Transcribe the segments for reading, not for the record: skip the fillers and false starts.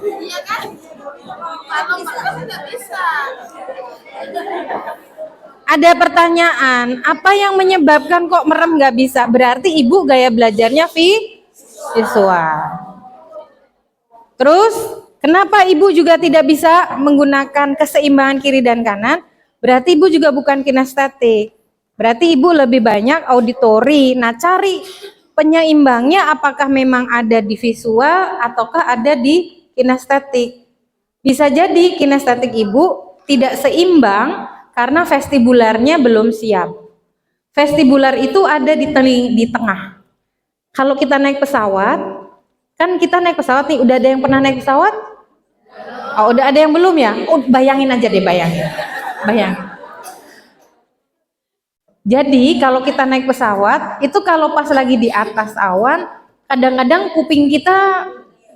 Iya kan? Kalau merem nggak bisa. Ada pertanyaan, apa yang menyebabkan kok merem nggak bisa? Berarti ibu gaya belajarnya visual. Terus, kenapa ibu juga tidak bisa menggunakan keseimbangan kiri dan kanan? Berarti ibu juga bukan kinestetik. Berarti ibu lebih banyak auditori. Nah, cari penyeimbangnya apakah memang ada di visual ataukah ada di kinestetik. Bisa jadi kinestetik ibu tidak seimbang karena vestibularnya belum siap. Vestibular itu ada di tengah. Kalau kita naik pesawat, kan kita naik pesawat nih, udah ada yang pernah naik pesawat? Oh, udah ada yang belum ya? Oh, bayangin aja deh, bayangin. Jadi kalau kita naik pesawat, itu kalau pas lagi di atas awan, kadang-kadang kuping kita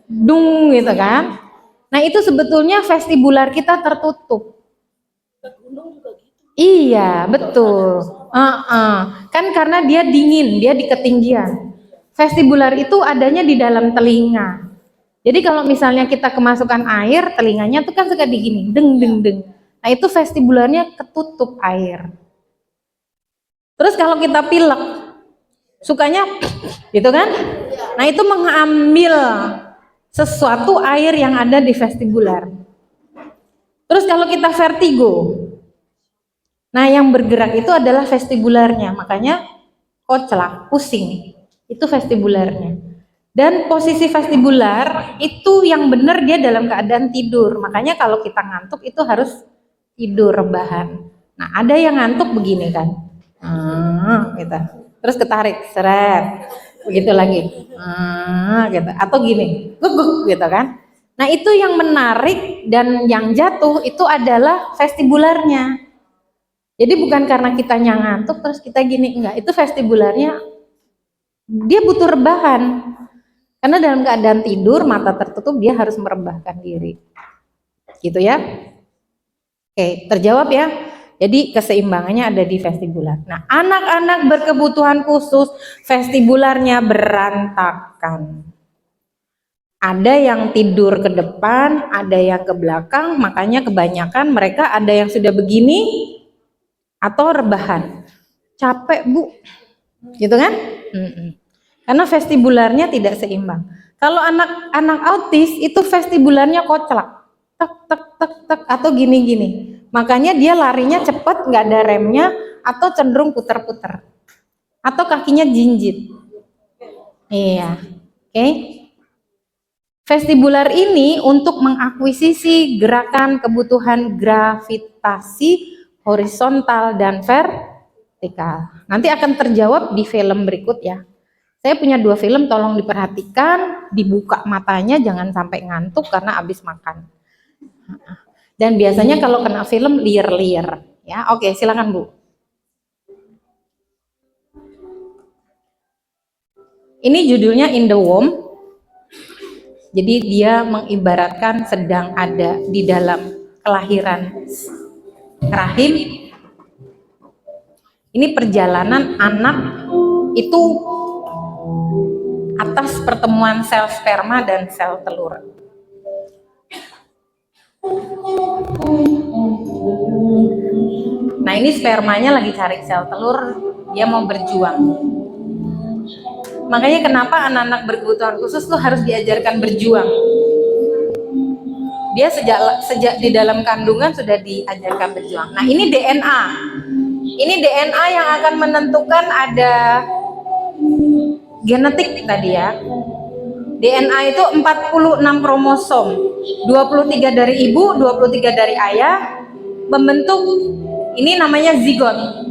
dung gitu kan. Nah itu sebetulnya vestibular kita tertutup. Iya, betul. Kan karena dia dingin, dia di ketinggian. Vestibular itu adanya di dalam telinga. Jadi kalau misalnya kita kemasukan air, telinganya tuh kan suka digini, deng deng deng. Nah itu vestibularnya ketutup air. Terus kalau kita pilek, sukanya gitu kan? Nah itu mengambil sesuatu air yang ada di vestibular. Terus kalau kita vertigo, nah yang bergerak itu adalah vestibularnya, makanya koclak, pusing, itu vestibularnya. Dan posisi vestibular itu yang benar dia dalam keadaan tidur, makanya kalau kita ngantuk itu harus tidur rebahan. Nah ada yang ngantuk begini kan, gitu. Terus ketarik, seret, begitu lagi, gitu. Atau gini, guguk gitu kan. Nah itu yang menarik dan yang jatuh itu adalah vestibularnya. Jadi bukan karena kita ngantuk terus kita gini, enggak, itu vestibularnya dia butuh rebahan. Karena dalam keadaan tidur, mata tertutup, dia harus merebahkan diri. Gitu ya. Oke, terjawab ya. Jadi keseimbangannya ada di vestibular. Nah, anak-anak berkebutuhan khusus, vestibularnya berantakan. Ada yang tidur ke depan, ada yang ke belakang, makanya kebanyakan mereka ada yang sudah begini, atau rebahan. Capek bu, gitu kan? Karena vestibularnya tidak seimbang. Kalau anak-anak autis itu vestibularnya koclak, tek tek tek tek atau gini-gini. Makanya dia larinya cepat, nggak ada remnya, atau cenderung puter-puter, atau kakinya jinjit. Iya, oke. Vestibular ini untuk mengakuisisi gerakan kebutuhan gravitasi horizontal dan vertikal. Nanti akan terjawab di film berikut ya. Saya punya 2 film, tolong diperhatikan, dibuka matanya, jangan sampai ngantuk karena habis makan. Dan biasanya kalau kena film liar-liar, ya. Oke, silakan Bu. Ini judulnya In the Womb. Jadi dia mengibaratkan sedang ada di dalam kelahiran rahim. Ini perjalanan anak itu atas pertemuan sel sperma dan sel telur. Nah ini spermanya lagi cari sel telur, dia mau berjuang. Makanya kenapa anak-anak berkebutuhan khusus tuh harus diajarkan berjuang. Dia sejak di dalam kandungan sudah diajarkan berjuang. Nah ini DNA. Ini DNA yang akan menentukan ada genetik tadi ya. DNA itu 46 kromosom, 23 dari ibu, 23 dari ayah, membentuk ini namanya zigot.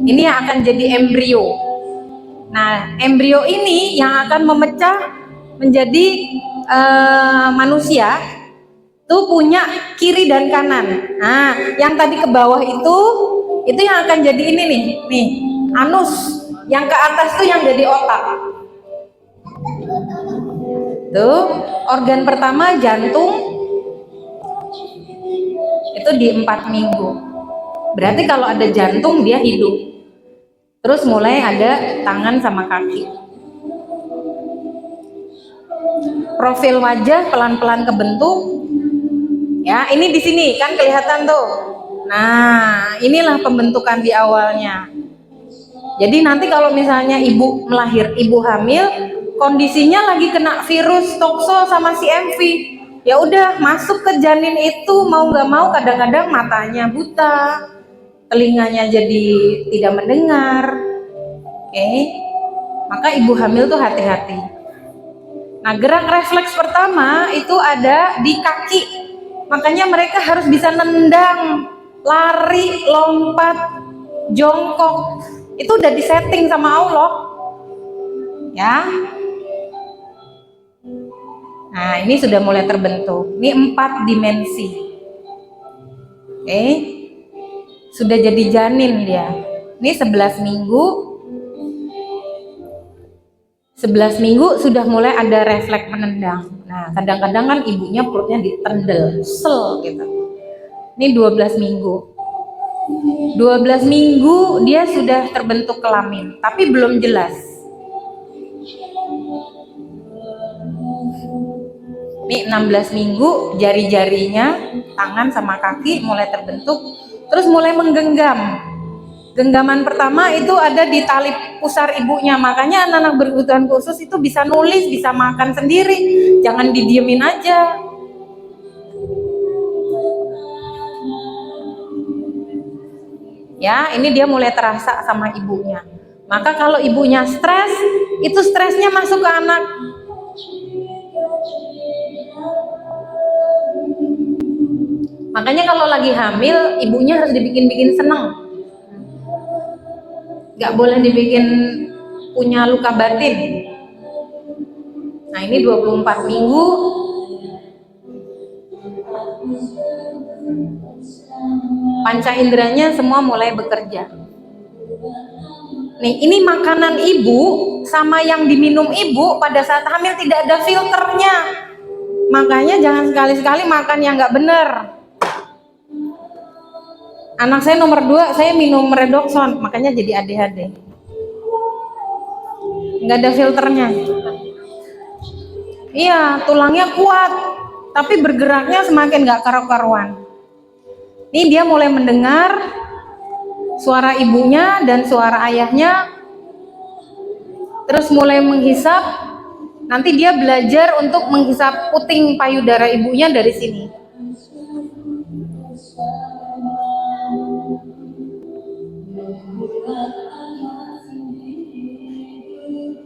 Ini yang akan jadi embrio. Nah, embrio ini yang akan memecah menjadi manusia, tuh punya kiri dan kanan. Nah, yang tadi ke bawah itu yang akan jadi ini nih, anus. Yang ke atas tuh yang jadi otak. Tuh, organ pertama jantung itu di 4 minggu. Berarti kalau ada jantung dia hidup. Terus mulai ada tangan sama kaki. profil wajah pelan-pelan kebentuk. Ya, ini di sini kan kelihatan tuh. Nah, inilah pembentukan di awalnya. Jadi nanti kalau misalnya ibu hamil, kondisinya lagi kena virus tokso sama CMV, ya udah masuk ke janin itu mau nggak mau kadang-kadang matanya buta, telinganya jadi tidak mendengar. Oke, maka ibu hamil tuh hati-hati. Nah, gerak refleks pertama itu ada di kaki, makanya mereka harus bisa nendang, lari, lompat, jongkok. Itu udah disetting sama Allah, ya. Nah, ini sudah mulai terbentuk. Ini 4 dimensi. Oke, sudah jadi janin dia. Ini 11 minggu. 11 minggu sudah mulai ada refleks menendang. Nah, kadang-kadang kan ibunya perutnya ditendel, sel gitu. Ini 12 minggu. 12 minggu dia sudah terbentuk kelamin, tapi belum jelas. Ini 16 minggu, jari-jarinya, tangan sama kaki mulai terbentuk, terus mulai menggenggam. Genggaman pertama itu ada di tali pusar ibunya, makanya anak-anak berkebutuhan khusus itu bisa nulis, bisa makan sendiri, jangan didiemin aja. Ya, ini dia mulai terasa sama ibunya. Maka kalau ibunya stres, itu stresnya masuk ke anak. Makanya kalau lagi hamil, ibunya harus dibikin-bikin seneng. Gak boleh dibikin punya luka batin. Nah, ini 24 minggu. Panca inderanya semua mulai bekerja. Nih, ini makanan ibu sama yang diminum ibu pada saat hamil tidak ada filternya. Makanya jangan sekali-sekali makan yang nggak bener. Anak saya nomor 2, saya minum redoxon, makanya jadi ADHD. Nggak ada filternya. Iya, tulangnya kuat, tapi bergeraknya semakin nggak karu-karuan. Ini dia mulai mendengar suara ibunya dan suara ayahnya, terus mulai menghisap. Nanti dia belajar untuk menghisap puting payudara ibunya dari sini.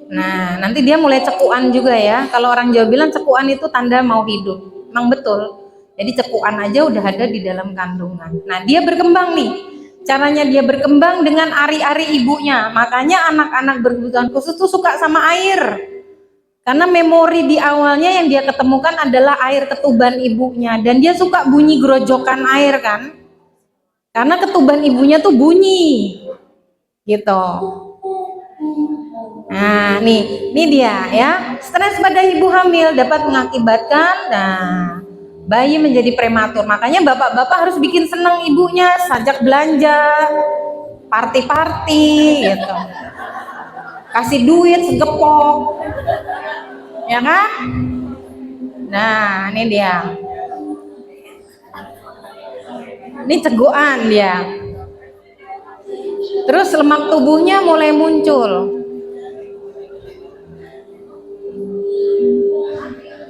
Nah, nanti dia mulai cekuan juga ya. Kalau orang Jawa bilang cekuan itu tanda mau hidup. Memang betul. Jadi cekuan aja udah ada di dalam kandungan. Nah, dia berkembang nih. Caranya dia berkembang dengan ari-ari ibunya. Makanya anak-anak berkebutuhan khusus tuh suka sama air. Karena memori di awalnya yang dia ketemukan adalah air ketuban ibunya. Dan dia suka bunyi gerojokan air kan. Karena ketuban ibunya tuh bunyi. Gitu. Nah, ini dia ya. Stres pada ibu hamil dapat mengakibatkan bayi menjadi prematur. Makanya bapak-bapak harus bikin senang ibunya, sajak belanja, party-party gitu. Kasih duit segepok. Ya kan? Nah, ini dia. Ini cegukan dia. Terus lemak tubuhnya mulai muncul.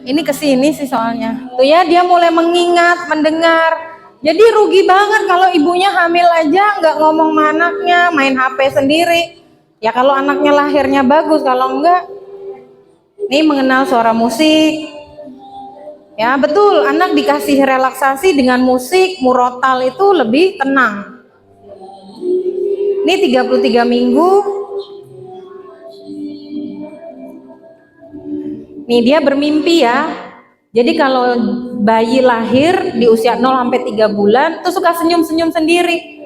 Ini kesini sih soalnya. Tuh ya, dia mulai mengingat, mendengar. Jadi rugi banget kalau ibunya hamil aja nggak ngomong sama anaknya, main HP sendiri. Ya kalau anaknya lahirnya bagus, kalau enggak, nih mengenal suara musik. Ya betul, anak dikasih relaksasi dengan musik, murotal itu lebih tenang. Ini 33 minggu. Nih dia bermimpi ya. Jadi kalau bayi lahir di usia 0 sampai 3 bulan tuh suka senyum-senyum sendiri.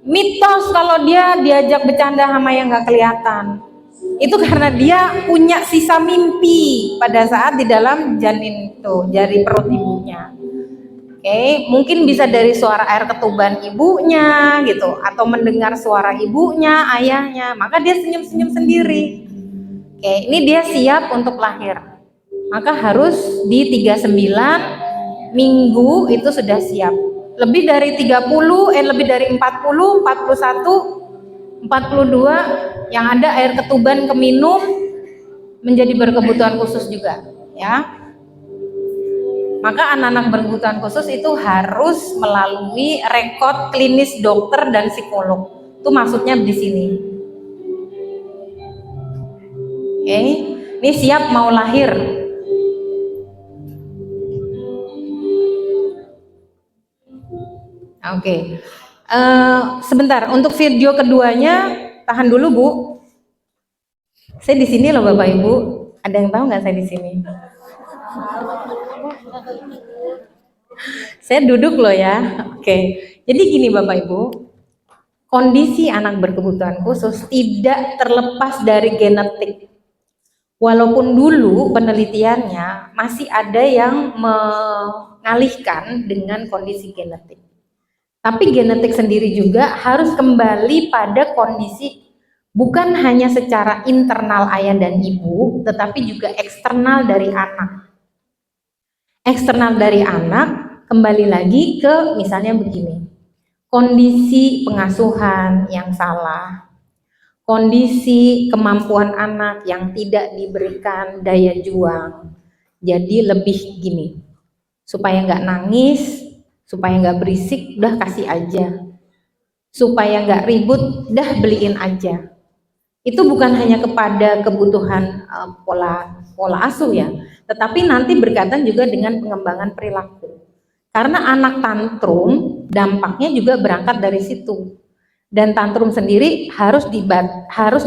Mitos kalau dia diajak bercanda sama yang nggak kelihatan. Itu karena dia punya sisa mimpi pada saat di dalam janin itu, jari perut ibunya. Oke, mungkin bisa dari suara air ketuban ibunya gitu, atau mendengar suara ibunya, ayahnya, maka dia senyum-senyum sendiri. Oke, ini dia siap untuk lahir. maka harus di 39 minggu itu sudah siap. Lebih dari 30, lebih dari 40, 41, 42 yang ada air ketuban keminum menjadi berkebutuhan khusus juga, ya. Maka anak-anak berkebutuhan khusus itu harus melalui rekod klinis dokter dan psikolog. Itu maksudnya di sini. Oke, ini siap mau lahir. Oke. Sebentar, untuk video keduanya tahan dulu, Bu. Saya di sini loh, Bapak Ibu. Ada yang tahu nggak saya di sini? Saya duduk loh ya. Oke. Jadi gini Bapak Ibu, kondisi anak berkebutuhan khusus tidak terlepas dari genetik. Walaupun dulu penelitiannya masih ada yang mengalihkan dengan kondisi genetik. Tapi genetik sendiri juga harus kembali pada kondisi bukan hanya secara internal ayah dan ibu, tetapi juga eksternal dari anak. Eksternal dari anak kembali lagi ke misalnya begini, kondisi pengasuhan yang salah, kondisi kemampuan anak yang tidak diberikan daya juang. Jadi lebih gini, supaya nggak nangis, supaya nggak berisik, udah kasih aja. Supaya nggak ribut, udah beliin aja. Itu bukan hanya kepada kebutuhan pola asuh ya, tetapi nanti berkaitan juga dengan pengembangan perilaku. Karena anak tantrum dampaknya juga berangkat dari situ. Dan tantrum sendiri harus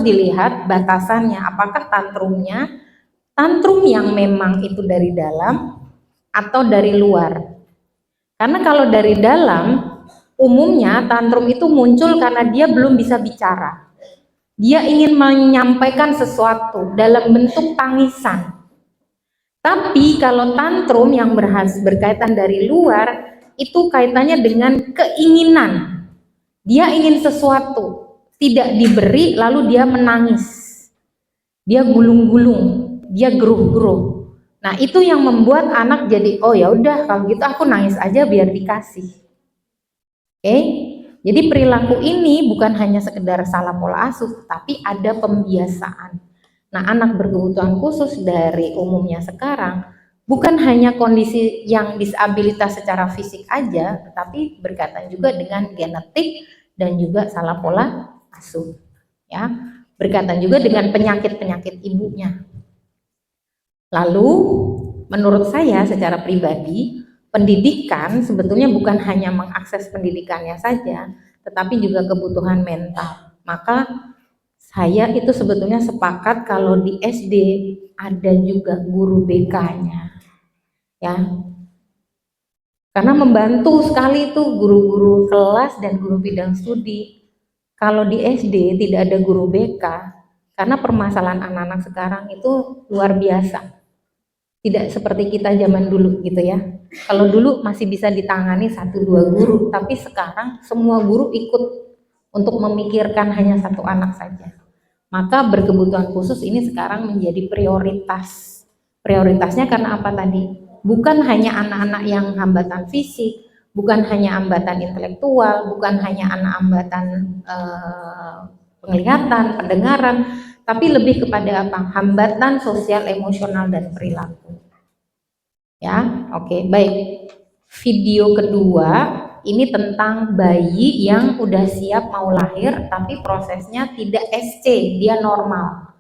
dilihat batasannya, apakah tantrumnya tantrum yang memang itu dari dalam atau dari luar. Karena kalau dari dalam, umumnya tantrum itu muncul karena dia belum bisa bicara. Dia ingin menyampaikan sesuatu dalam bentuk tangisan. Tapi kalau tantrum yang berkaitan dari luar, itu kaitannya dengan keinginan. Dia ingin sesuatu, tidak diberi lalu dia menangis. Dia gulung-gulung, dia geruh-geruh. Nah, itu yang membuat anak jadi, oh ya udah kalau gitu aku nangis aja biar dikasih. Oke? Jadi perilaku ini bukan hanya sekedar salah pola asuh, tapi ada pembiasaan. Nah, anak berkebutuhan khusus dari umumnya sekarang bukan hanya kondisi yang disabilitas secara fisik aja, tetapi berkaitan juga dengan genetik dan juga salah pola asuh. Ya, berkaitan juga dengan penyakit-penyakit ibunya. Lalu, menurut saya secara pribadi, pendidikan sebetulnya bukan hanya mengakses pendidikannya saja, tetapi juga kebutuhan mental. Maka saya itu sebetulnya sepakat kalau di SD ada juga guru BK-nya, ya, karena membantu sekali itu guru-guru kelas dan guru bidang studi. Kalau di SD tidak ada guru BK, karena permasalahan anak-anak sekarang itu luar biasa. Tidak seperti kita zaman dulu gitu ya. Kalau dulu masih bisa ditangani 1-2 guru, tapi sekarang semua guru ikut untuk memikirkan hanya satu anak saja. Maka berkebutuhan khusus ini sekarang menjadi prioritas. Prioritasnya karena apa tadi? Bukan hanya anak-anak yang hambatan fisik, bukan hanya hambatan intelektual, bukan hanya anak hambatan penglihatan, pendengaran, tapi lebih kepada apa? Hambatan sosial, emosional, dan perilaku. Ya, oke, baik. Video kedua ini tentang bayi yang udah siap mau lahir tapi prosesnya tidak SC, dia normal.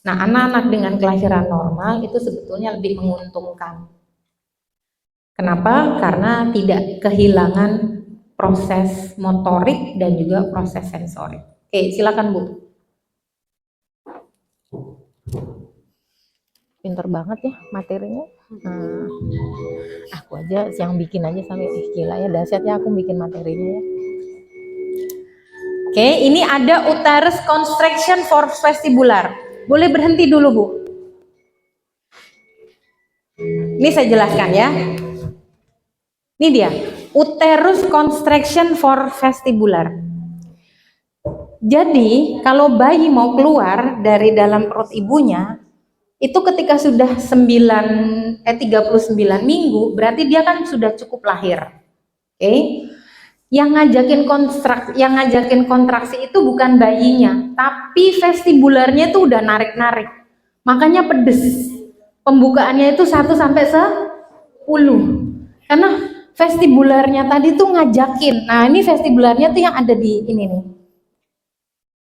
Nah, anak-anak dengan kelahiran normal itu sebetulnya lebih menguntungkan. Kenapa? Karena tidak kehilangan proses motorik dan juga proses sensorik. Oke, silakan Bu. Pinter banget ya materinya. Aku aja yang bikin aja sampai gila ya, dahsyat ya aku bikin materinya ya. Oke, ini ada uterus constriction for vestibular. Boleh berhenti dulu Bu. Ini saya jelaskan ya. Ini dia, uterus constriction for vestibular. Jadi kalau bayi mau keluar dari dalam perut ibunya, itu ketika sudah 39 minggu, berarti dia kan sudah cukup lahir. Oke. Yang ngajakin kontraksi itu bukan bayinya, tapi vestibularnya itu udah narik-narik. Makanya pedes. Pembukaannya itu 1 sampai 10. Karena vestibularnya tadi tuh ngajakin. Nah, ini vestibularnya tuh yang ada di ini nih.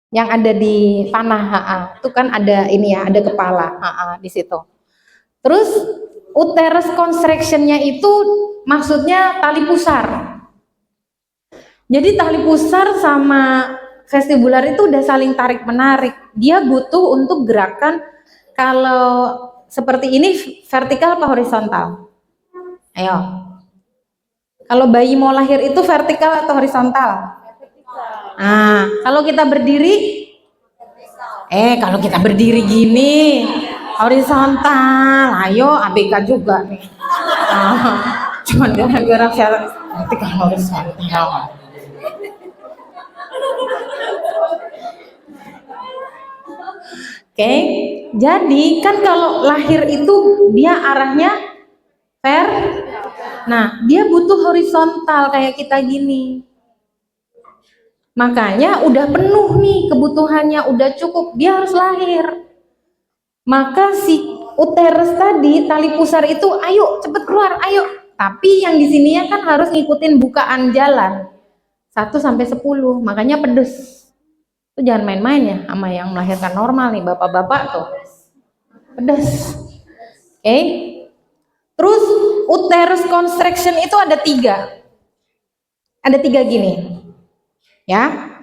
Yang ada di panah, itu kan ada ini ya, ada kepala, di situ. Terus uterus constriction-nya itu maksudnya tali pusar. Jadi tali pusar sama vestibular itu udah saling tarik menarik. Dia butuh untuk gerakan, kalau seperti ini vertikal apa horizontal? Ayo. Kalau bayi mau lahir itu vertikal atau horizontal? Nah, kalau kita berdiri, kalau kita berdiri gini, horizontal. Ayo, ABK juga nih. Cuman gara-gara vertikal horizontal. Oke, jadi kan kalau lahir itu dia arahnya nah dia butuh horizontal kayak kita gini. Makanya udah penuh nih kebutuhannya, udah cukup, dia harus lahir. Maka si uterus tadi, tali pusar itu, ayo cepet keluar, ayo. Tapi yang di sininya kan harus ngikutin bukaan jalan 1 sampai 10, makanya pedes. Itu jangan main-main ya sama yang melahirkan normal nih, bapak-bapak tuh. Pedes. Oke. Terus uterus constriction itu ada 3. Ada 3 gini. Ya.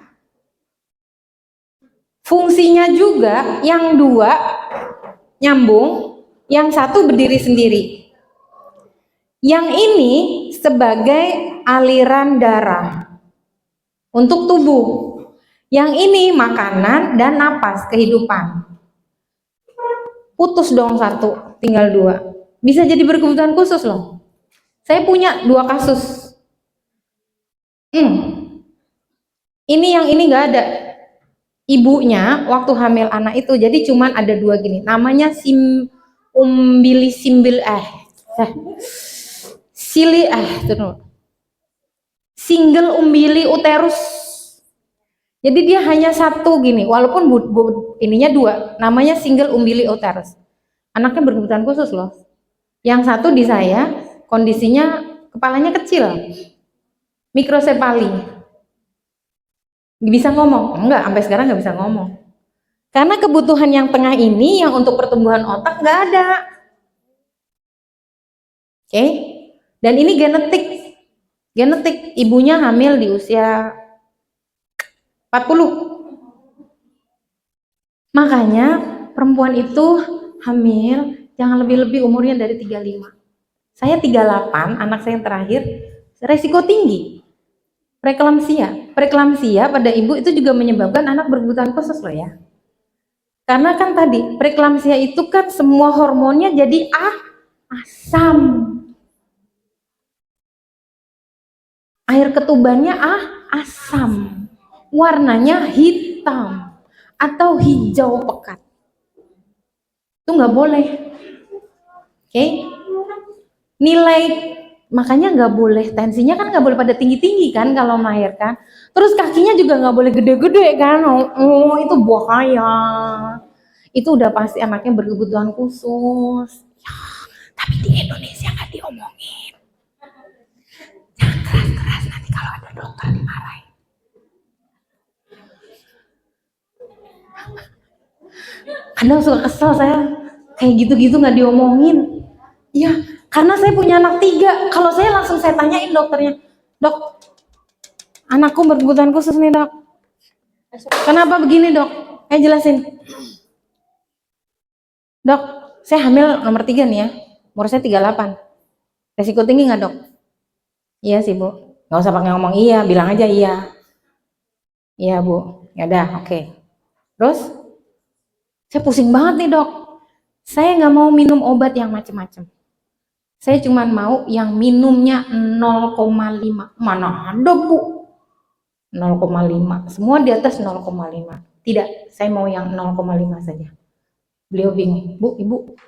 Fungsinya juga yang 2 nyambung, yang 1 berdiri sendiri. Yang ini sebagai aliran darah untuk tubuh. Yang ini makanan dan napas, kehidupan. Putus dong 1, tinggal 2. Bisa jadi berkebutuhan khusus loh. Saya punya 2 kasus. Ini yang ini nggak ada. Ibunya waktu hamil anak itu, jadi cuman ada 2 gini. Namanya single umbili uterus. Jadi dia hanya 1 gini, walaupun ininya 2, namanya single umbili uterus. Anaknya berkebutuhan khusus loh. Yang 1 di saya, kondisinya kepalanya kecil, mikrosefali. Bisa ngomong? Enggak, sampai sekarang nggak bisa ngomong. Karena kebutuhan yang tengah ini, yang untuk pertumbuhan otak nggak ada. Oke? Dan ini genetik. Genetik, ibunya hamil di usia 40. Makanya perempuan itu hamil jangan lebih-lebih umurnya dari 35. Saya 38, anak saya yang terakhir, resiko tinggi. Preeklamsia pada ibu itu juga menyebabkan anak berkebutuhan khusus loh ya. Karena kan tadi preeklamsia itu kan semua hormonnya jadi asam. Air ketubannya asam. Warnanya hitam atau hijau pekat. Itu nggak boleh. Oke? Nilai, makanya nggak boleh, tensinya kan nggak boleh pada tinggi-tinggi kan kalau melahirkan. Terus kakinya juga nggak boleh gede-gede kan. Itu bahaya. Itu udah pasti anaknya berkebutuhan khusus. Ya, tapi di Indonesia nggak diomongin. Jangan keras-keras, nanti kalau ada dokter dimarahin. Kadang suka kesel saya, kayak gitu-gitu nggak diomongin. Ya, karena saya punya anak 3. Kalau saya langsung saya tanyain dokternya, dok, anakku berkebutuhan khusus nih dok. Kenapa begini dok? Jelasin. Dok, saya hamil nomor 3 nih ya, umur saya 38. Resiko tinggi nggak dok? Iya sih bu. Nggak usah pakai ngomong iya, bilang aja iya. Iya bu, ya udah oke. Terus, saya pusing banget nih dok. Saya nggak mau minum obat yang macem-macem. Saya cuma mau yang minumnya 0,5. Mana ada bu? 0,5. Semua di atas 0,5. Tidak, saya mau yang 0,5 saja. Beliau bingung,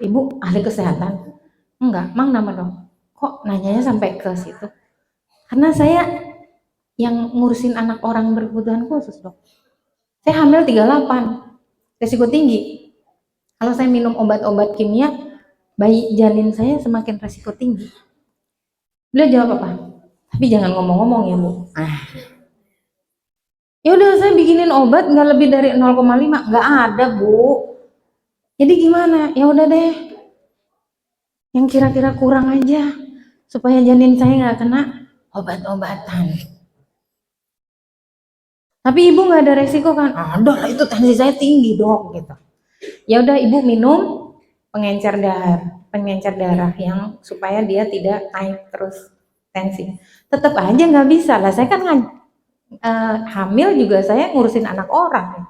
ibu ahli kesehatan? Enggak, mang nama dong. Kok nanyanya sampai ke situ? Karena saya yang ngurusin anak orang berkebutuhan khusus dok. Saya hamil 38, resiko tinggi. Kalau saya minum obat-obat kimia, bayi janin saya semakin resiko tinggi. Beliau jawab apa? Tapi jangan ngomong-ngomong ya bu. Ya udah saya bikinin obat nggak lebih dari 0,5, nggak ada bu. Jadi gimana? Ya udah deh, yang kira-kira kurang aja supaya janin saya nggak kena obat-obatan. Tapi ibu nggak ada resiko kan? Ada lah, itu tensi saya tinggi dok gitu. Ya udah ibu minum pengencer darah yang supaya dia tidak naik terus tensi. Tetap aja nggak bisa lah, saya kan hamil juga saya ngurusin anak orang.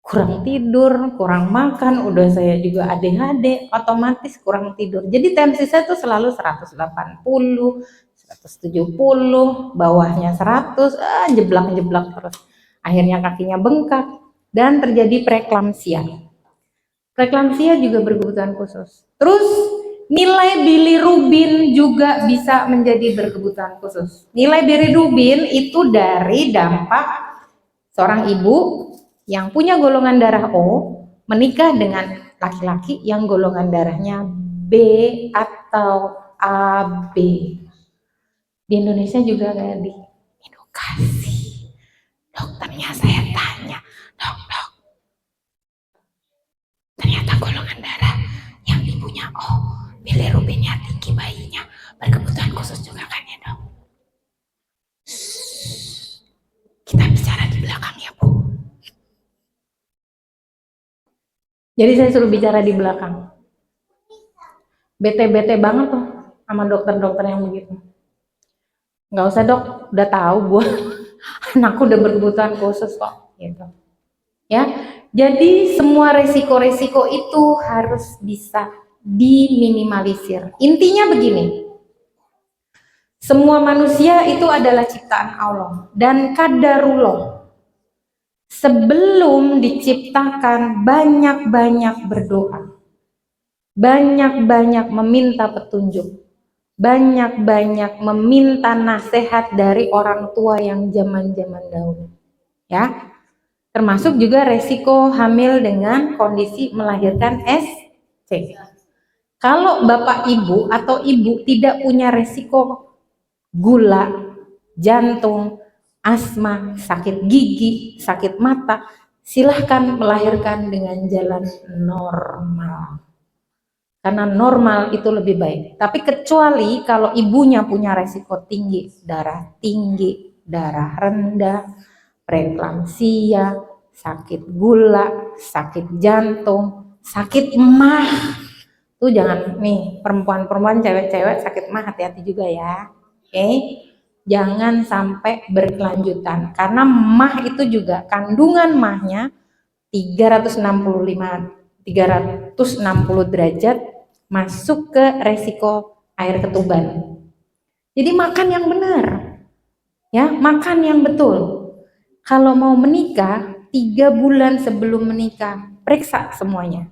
Kurang tidur, kurang makan, udah saya juga ADHD, otomatis kurang tidur. Jadi tensi saya tuh selalu 180, 170, bawahnya 100, jeblak-jeblak terus. Akhirnya kakinya bengkak dan terjadi preeklamsia. Preeklamsia juga berkebutuhan khusus. Terus nilai bilirubin juga bisa menjadi berkebutuhan khusus. Nilai bilirubin itu dari dampak seorang ibu yang punya golongan darah O menikah dengan laki-laki yang golongan darahnya B atau AB. Di Indonesia juga kayak di edukasi. Dokternya saya tanya, dok, ternyata golongan darah yang ibunya O, bilirubinnya tinggi bayinya, berkebutuhan khusus juga kan ya dok? Kita bicara di belakang ya bu. Jadi saya suruh bicara di belakang. Bete-bete banget tuh sama dokter-dokter yang begitu. Nggak usah dok, udah tahu gue anakku udah berkebutuhan khusus kok gitu. Ya, jadi semua resiko-resiko itu harus bisa diminimalisir. Intinya begini, semua manusia itu adalah ciptaan Allah dan qadarullah. Sebelum diciptakan banyak-banyak berdoa, banyak-banyak meminta petunjuk, banyak-banyak meminta nasihat dari orang tua yang zaman-zaman dahulu. Ya, termasuk juga resiko hamil dengan kondisi melahirkan SC. Kalau bapak ibu atau ibu tidak punya resiko gula, jantung, asma, sakit gigi, sakit mata, silahkan melahirkan dengan jalan normal. Karena normal itu lebih baik. Tapi kecuali kalau ibunya punya resiko tinggi, darah rendah, preeklamsia, sakit gula, sakit jantung, sakit emah. Tuh jangan nih, perempuan-perempuan, cewek-cewek sakit emah hati-hati juga ya. Oke? Jangan sampai berkelanjutan. Karena emah itu juga kandungan emahnya 360 derajat masuk ke resiko air ketuban. Jadi makan yang benar, ya, makan yang betul. Kalau mau menikah, 3 bulan sebelum menikah, periksa semuanya.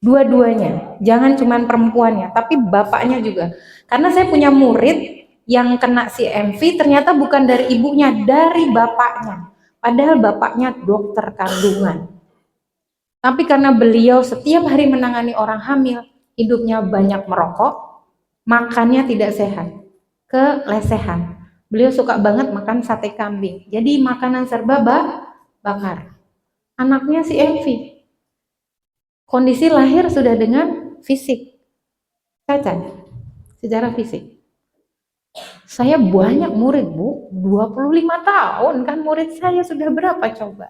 Dua-duanya, jangan cuma perempuannya, tapi bapaknya juga. Karena saya punya murid yang kena CMV, ternyata bukan dari ibunya, dari bapaknya. Padahal bapaknya dokter kandungan. Tapi karena beliau setiap hari menangani orang hamil, hidupnya banyak merokok, makannya tidak sehat, kelesehan. Beliau suka banget makan sate kambing. Jadi makanan serba bakar. Anaknya CMV. Kondisi lahir sudah dengan fisik cacat secara fisik. Saya banyak murid bu, 25 tahun kan murid saya sudah berapa coba.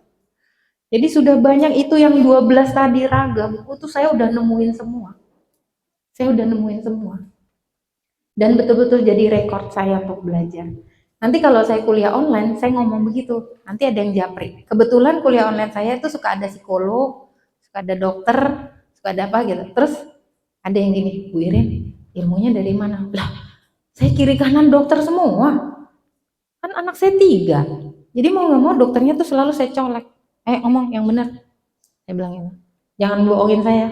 Jadi sudah banyak itu yang 12 tadi ragam, itu saya udah nemuin semua. Dan betul-betul jadi rekor saya untuk belajar. Nanti kalau saya kuliah online, saya ngomong begitu, nanti ada yang japri. Kebetulan kuliah online saya itu suka ada psikolog, suka ada dokter, suka ada apa gitu. Terus ada yang gini, Bu Irin, ilmunya dari mana? Lah, saya kiri kanan dokter semua. Kan anak saya 3. Jadi mau nggak mau dokternya tuh selalu saya colek. Ngomong yang benar. Saya bilang gitu. Jangan bohongin saya.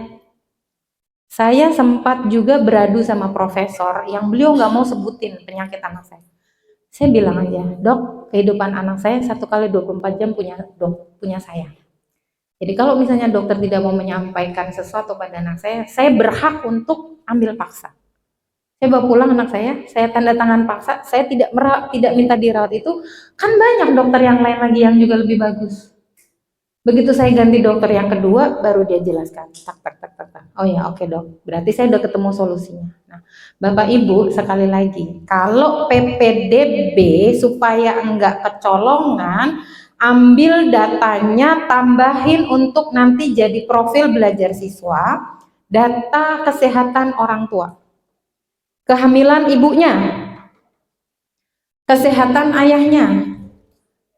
Saya sempat juga beradu sama profesor yang beliau nggak mau sebutin penyakit anak saya. Saya bilang aja, dok, kehidupan anak saya 1 kali 24 jam punya saya. Jadi kalau misalnya dokter tidak mau menyampaikan sesuatu pada anak saya berhak untuk ambil paksa. Saya bawa pulang anak saya tanda tangan paksa, saya tidak minta dirawat itu, kan banyak dokter yang lain lagi yang juga lebih bagus. Begitu saya ganti dokter yang kedua, baru dia jelaskan, tak. Oh ya, oke dok, berarti saya udah ketemu solusinya. Nah, Bapak Ibu sekali lagi, kalau PPDB supaya enggak kecolongan, ambil datanya, tambahin untuk nanti jadi profil belajar siswa, data kesehatan orang tua, kehamilan ibunya, kesehatan ayahnya,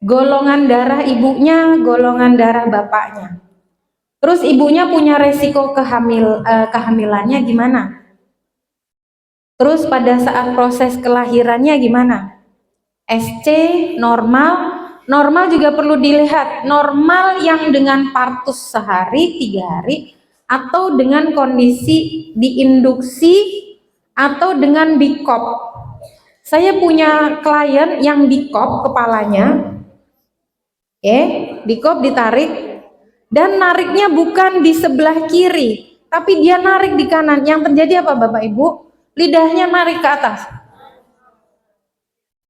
golongan darah ibunya, golongan darah bapaknya. Terus ibunya punya resiko kehamilannya gimana? Terus pada saat proses kelahirannya gimana? SC normal juga perlu dilihat. Normal yang dengan partus sehari 3 hari atau dengan kondisi diinduksi atau dengan dikop. Saya punya klien yang dikop kepalanya, dikop ditarik, dan nariknya bukan di sebelah kiri, tapi dia narik di kanan. Yang terjadi apa Bapak Ibu? Lidahnya narik ke atas.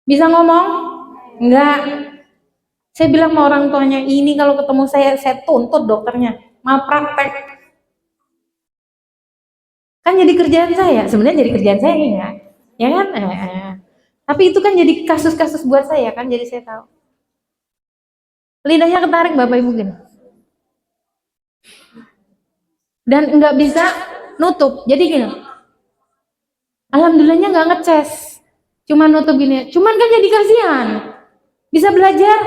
Bisa ngomong? Enggak. Saya bilang sama orang tuanya, ini kalau ketemu saya tuntut dokternya, malpraktek. Kan jadi kerjaan saya, sebenarnya jadi kerjaan saya ya, ya kan? Tapi itu kan jadi kasus-kasus buat saya kan, jadi saya tahu. Lidahnya ketarik Bapak Ibu gini. Dan nggak bisa nutup, jadi gini. Alhamdulillahnya nggak ngeces, cuma nutup gini. Cuman kan jadi kasihan. Bisa belajar?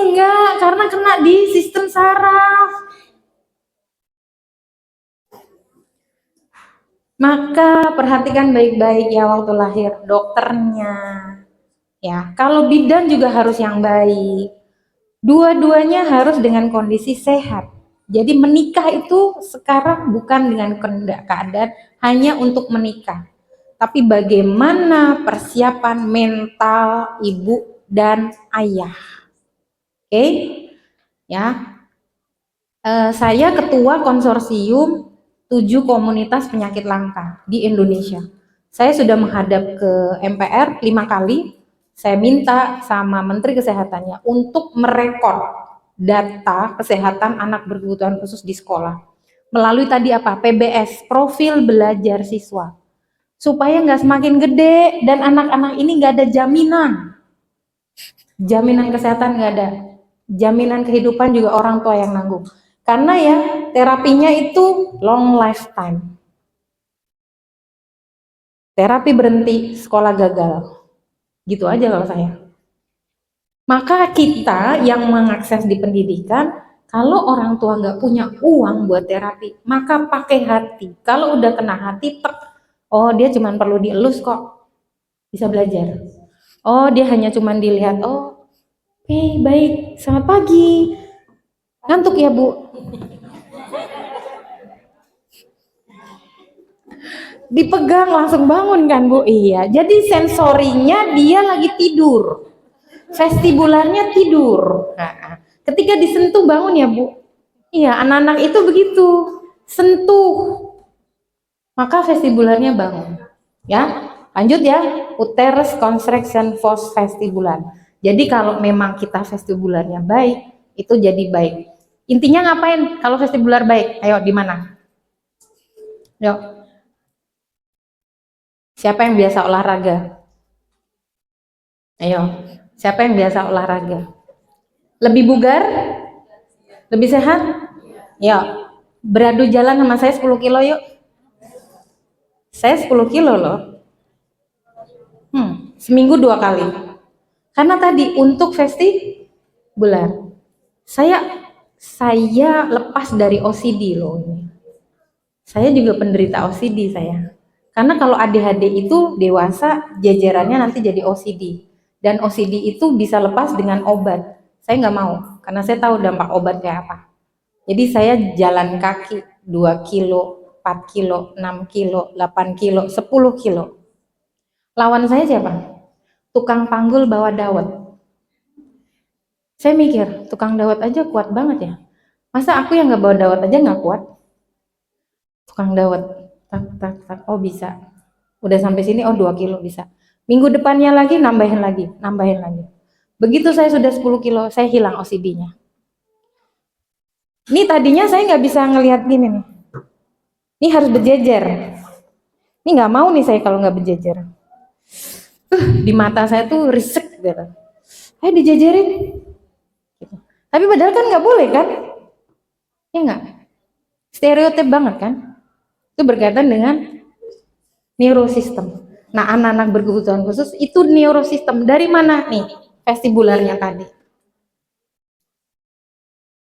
Enggak, karena kena di sistem saraf. Maka perhatikan baik-baik ya waktu lahir dokternya. Ya, kalau bidan juga harus yang baik. Dua-duanya harus dengan kondisi sehat. Jadi menikah itu sekarang bukan dengan keadaan hanya untuk menikah, tapi bagaimana persiapan mental ibu dan ayah. Oke, ya. Saya ketua konsorsium 7 komunitas penyakit langka di Indonesia. Saya sudah menghadap ke MPR 5 kali. Saya minta sama Menteri Kesehatannya untuk merekod data kesehatan anak berkebutuhan khusus di sekolah. Melalui tadi apa? PBS, profil belajar siswa. Supaya nggak semakin gede dan anak-anak ini nggak ada jaminan. Jaminan kesehatan nggak ada. Jaminan kehidupan juga orang tua yang nanggung. Karena ya terapinya itu long lifetime. Terapi berhenti, sekolah gagal. Gitu aja kalau saya. Maka kita yang mengakses di pendidikan, kalau orang tua nggak punya uang buat terapi, maka pakai hati. Kalau udah kena hati, oh dia cuma perlu dielus kok, bisa belajar. Oh dia hanya cuma dilihat, oh baik, selamat pagi, ngantuk ya bu, dipegang langsung bangun kan bu. Iya, jadi sensorinya dia lagi tidur, vestibularnya tidur. Nah, ketika disentuh bangun ya bu. Iya, anak-anak itu begitu, sentuh maka vestibularnya bangun. Ya, lanjut ya, uterus contraction force vestibular. Jadi kalau memang kita vestibularnya baik, itu jadi baik. Intinya ngapain kalau vestibular baik? Ayo di mana? Yuk. Siapa yang biasa olahraga? Ayo. Siapa yang biasa olahraga? Lebih bugar? Lebih sehat? Ya. Beradu jalan sama saya 10 kilo yuk. Saya 10 kilo loh. Seminggu 2 kali. Karena tadi untuk vestibular. Saya lepas dari OCD loh ini. Saya juga penderita OCD saya. Karena kalau ADHD itu dewasa jajarannya nanti jadi OCD. Dan OCD itu bisa lepas dengan obat. Saya nggak mau, karena saya tahu dampak obat kayak apa. Jadi saya jalan kaki 2 kilo, 4 kilo, 6 kilo, 8 kilo, 10 kilo. Lawan saya siapa? Tukang panggul bawa dawet. Saya mikir, tukang dawet aja kuat banget ya. Masa aku yang nggak bawa dawet aja nggak kuat? Tukang dawet, tak, tak, tak, oh bisa. Udah sampai sini, oh 2 kilo bisa. Minggu depannya lagi, nambahin lagi, nambahin lagi. Begitu saya sudah 10 kilo, saya hilang OCD-nya. Ini tadinya saya nggak bisa ngelihat gini nih. Ini harus berjejer. Ini nggak mau nih saya kalau nggak berjejer. Di mata saya tuh risek gitu. Dijejerin. Gitu. Tapi padahal kan nggak boleh kan? Ya nggak? Stereotip banget kan? Itu berkaitan dengan neurosistem. Nah, anak-anak berkebutuhan khusus itu neurosistem dari mana nih? Vestibularnya tadi.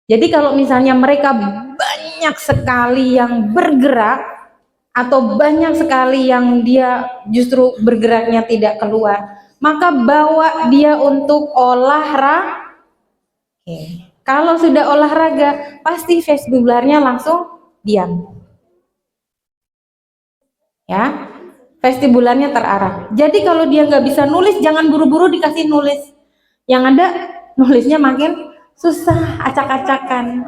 Jadi kalau misalnya mereka banyak sekali yang bergerak atau banyak sekali yang dia justru bergeraknya tidak keluar, maka bawa dia untuk olahraga. Kalau sudah olahraga, pasti vestibularnya langsung diam. Ya, vestibularnya terarah. Jadi kalau dia nggak bisa nulis, jangan buru-buru dikasih nulis. Yang ada nulisnya makin susah, acak-acakan,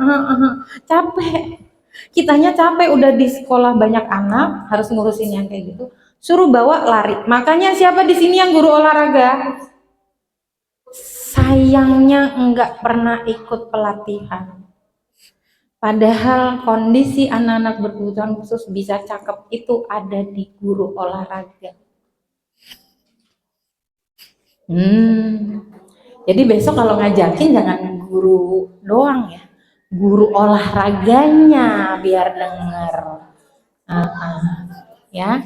capek. Kitanya capek, udah di sekolah banyak anak, harus ngurusin yang kayak gitu. Suruh bawa lari. Makanya siapa di sini yang guru olahraga? Sayangnya enggak pernah ikut pelatihan. Padahal kondisi anak-anak berkebutuhan khusus bisa cakep itu ada di guru olahraga. Jadi besok kalau ngajakin jangan guru doang ya, guru olahraganya biar denger. Ya.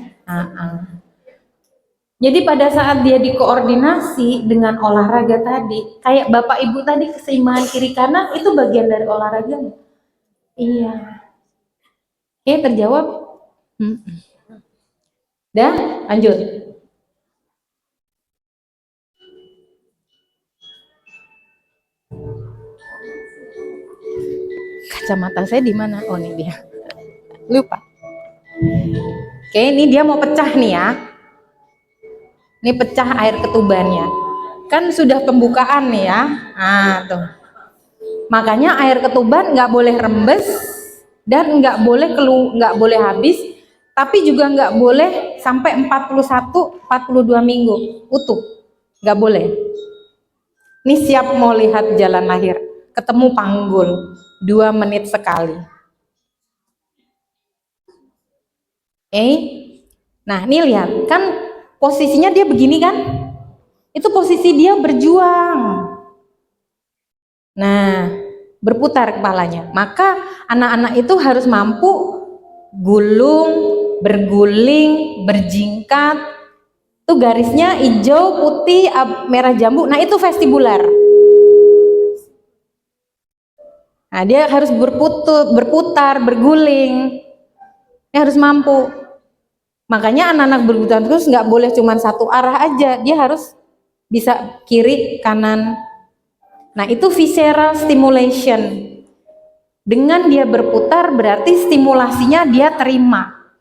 Jadi pada saat dia dikoordinasi dengan olahraga tadi, kayak bapak ibu tadi keseimbangan kiri kanan itu bagian dari olahraga. Iya. Oke, terjawab. Dah, lanjut. Kacamata saya di mana? Oh, ini dia. Lupa. Oke, ini dia mau pecah nih ya. Ini pecah air ketubannya. Kan sudah pembukaan nih ya. Nah, tuh. Makanya air ketuban nggak boleh rembes dan nggak boleh habis, tapi juga nggak boleh sampai 41-42 minggu utuh. Nggak boleh. Ini siap mau lihat jalan lahir. Ketemu panggul 2 menit sekali. Nah ini lihat kan posisinya dia begini kan, itu posisi dia berjuang. Nah berputar kepalanya, maka anak-anak itu harus mampu gulung, berguling, berjingkat. Itu garisnya hijau, putih, merah jambu. Nah itu vestibular. Nah dia harus berputar, berguling. Dia harus mampu. Makanya anak-anak berkebutuhan khusus nggak boleh cuma satu arah aja, dia harus bisa kiri, kanan. Nah itu visceral stimulation. Dengan dia berputar berarti stimulasinya dia terima,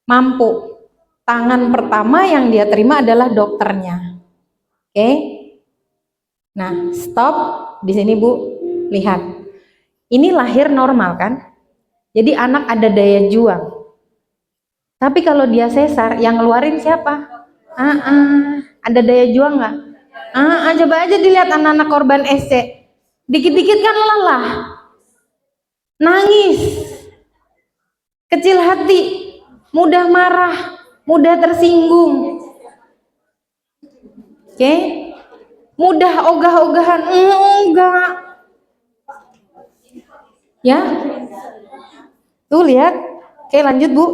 mampu. Tangan pertama yang dia terima adalah dokternya. Oke? Nah stop di sini Bu, lihat. Ini lahir normal kan? Jadi anak ada daya juang. Tapi kalau dia sesar, yang ngeluarin siapa? Ada daya juang nggak? Coba aja dilihat anak-anak korban SC. Dikit-dikit kan lelah, nangis, kecil hati, mudah marah, mudah tersinggung. Oke? Mudah ogah-ogahan, enggak. Ya? Tuh lihat. Oke, lanjut Bu.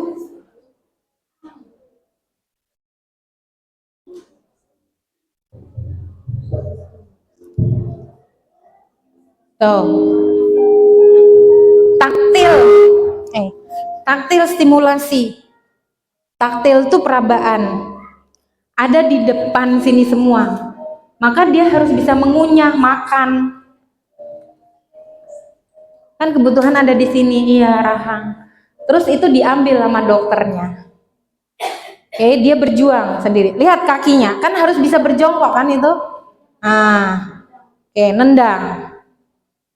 Tuh. Taktil stimulasi. Taktil itu perabaan. Ada di depan sini semua. Maka dia harus bisa mengunyah, makan. Kan kebutuhan ada di sini, iya rahang. Terus itu diambil sama dokternya. Oke, dia berjuang sendiri. Lihat kakinya, kan harus bisa berjongkok kan itu. Nah, oke, nendang.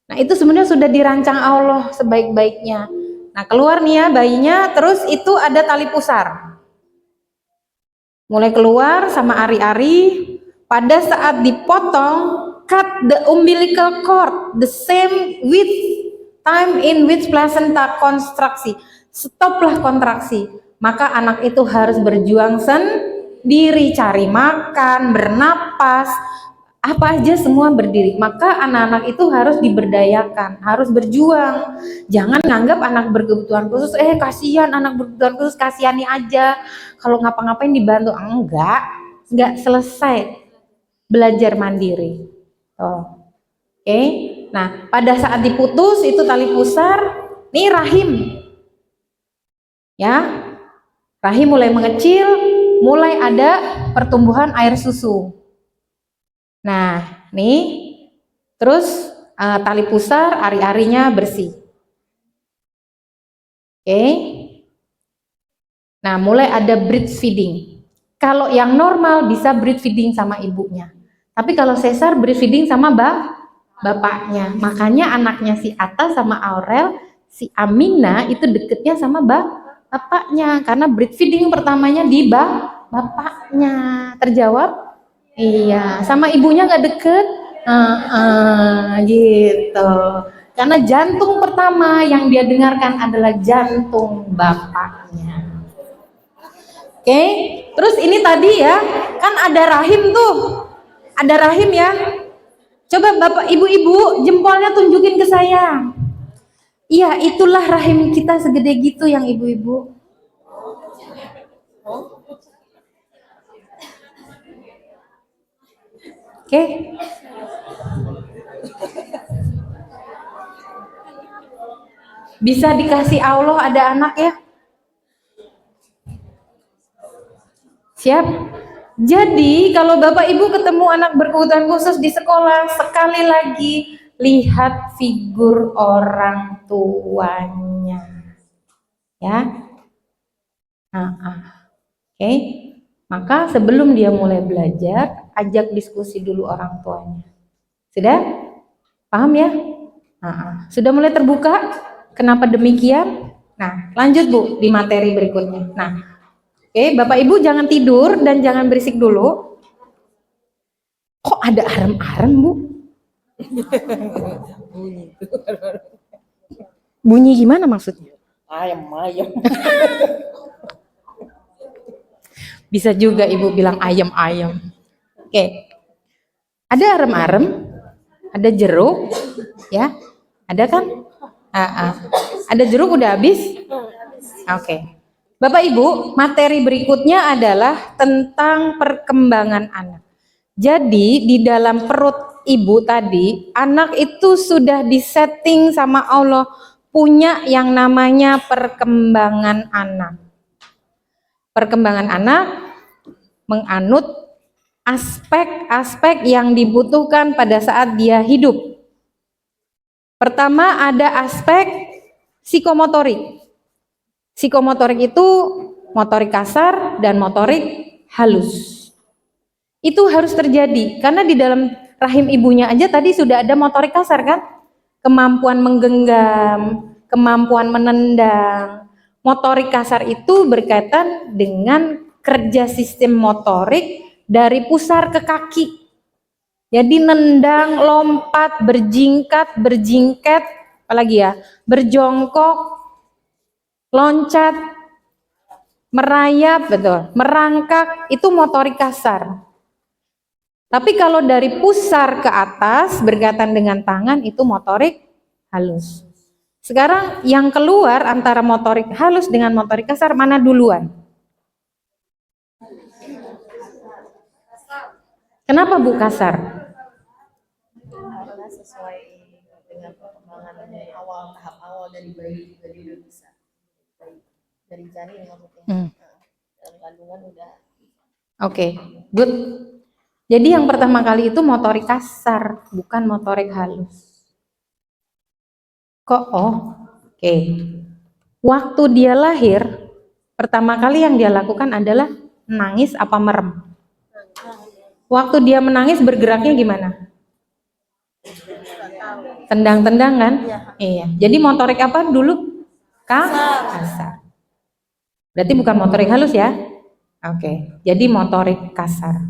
Nah, itu sebenarnya sudah dirancang Allah sebaik-baiknya. Nah, keluar nih ya bayinya, terus itu ada tali pusar. Mulai keluar sama ari-ari, pada saat dipotong, cut the umbilical cord, the same with time in which placenta kontraksi. Stoplah kontraksi. Maka anak itu harus berjuang sendiri, cari makan, bernapas, apa aja semua berdiri. Maka anak-anak itu harus diberdayakan, harus berjuang. Jangan nganggap anak berkebutuhan khusus, kasihan anak berkebutuhan khusus, kasihani aja. Kalau ngapa-ngapain dibantu, enggak selesai belajar mandiri. Oke. Nah, pada saat diputus itu tali pusar, nih rahim. Ya. Rahim mulai mengecil, mulai ada pertumbuhan air susu. Nah, nih terus tali pusar, ari-arinya bersih. Oke. Nah, mulai ada breastfeeding. Kalau yang normal bisa breastfeeding sama ibunya. Tapi kalau sesar breastfeeding sama bapaknya. Makanya anaknya si Atta sama Aurel, si Amina itu deketnya sama bapaknya. Karena breastfeeding pertamanya di bapaknya. Terjawab? Iya. Sama ibunya nggak deket? Gitu. Karena jantung pertama yang dia dengarkan adalah jantung bapaknya. Oke, terus ini tadi ya, kan ada rahim tuh, ada rahim ya. Coba bapak ibu-ibu jempolnya tunjukin ke saya. Iya, itulah rahim kita segede gitu yang ibu-ibu. Oke. Bisa dikasih Allah ada anak ya? Siap? Jadi kalau Bapak Ibu ketemu anak berkebutuhan khusus di sekolah, sekali lagi lihat figur orang tuanya. Ya. Oke. Maka sebelum dia mulai belajar, ajak diskusi dulu orang tuanya. Sudah? Paham ya? Sudah mulai terbuka? Kenapa demikian? Nah, lanjut Bu di materi berikutnya. Nah, oke, Bapak Ibu jangan tidur dan jangan berisik dulu. Kok ada arem-arem, Bu? Bunyi gimana maksudnya? Ayam. Bisa juga Ibu bilang ayam-ayam. Oke. Ada arem-arem, ada jeruk, ya. Ada kan? Ada jeruk udah habis? Oke. Bapak Ibu, materi berikutnya adalah tentang perkembangan anak. Jadi di dalam perut ibu tadi, anak itu sudah disetting sama Allah punya yang namanya perkembangan anak. Perkembangan anak menganut aspek-aspek yang dibutuhkan pada saat dia hidup. Pertama ada aspek psikomotorik. Psikomotorik itu motorik kasar dan motorik halus. Itu harus terjadi karena di dalam rahim ibunya aja tadi sudah ada motorik kasar kan? Kemampuan menggenggam, kemampuan menendang. Motorik kasar itu berkaitan dengan kerja sistem motorik dari pusar ke kaki. Jadi nendang, lompat, berjingkat, berjingket, apalagi ya, berjongkok, loncat, merayap, betul, merangkak, itu motorik kasar. Tapi kalau dari pusar ke atas berkaitan dengan tangan itu motorik halus. Sekarang yang keluar antara motorik halus dengan motorik kasar mana duluan? Kenapa Bu kasar? Karena sesuai dengan perkembangan awal, tahap awal dari bayi juga dia udah bisa dari janin maksudnya. Dalam kandungan udah. Oke, good. Jadi yang pertama kali itu motorik kasar, bukan motorik halus. Kok oke. Waktu dia lahir, pertama kali yang dia lakukan adalah nangis apa merem? Waktu dia menangis bergeraknya gimana? Tendang-tendang kan? Iya. Jadi motorik apa dulu? Kasar. Berarti bukan motorik halus ya? Oke. Jadi motorik kasar.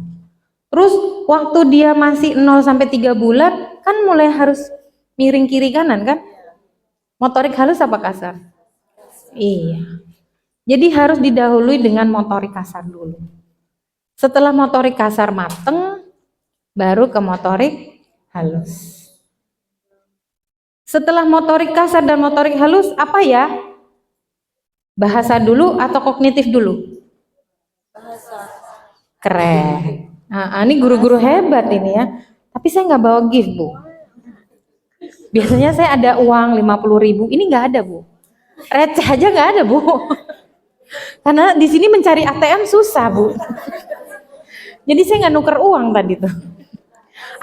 Terus waktu dia masih 0 sampai 3 bulan kan mulai harus miring kiri kanan kan? Motorik halus apa kasar? Iya. Jadi harus didahului dengan motorik kasar dulu. Setelah motorik kasar mateng, baru ke motorik halus. Setelah motorik kasar dan motorik halus, apa ya? Bahasa dulu atau kognitif dulu? Keren. Nah, ini guru-guru hebat ini ya. Tapi saya nggak bawa gift, Bu. Biasanya saya ada uang 50.000, ini nggak ada, Bu. Receh aja nggak ada, Bu. Karena di sini mencari ATM susah, Bu. Jadi saya nggak nuker uang tadi tuh.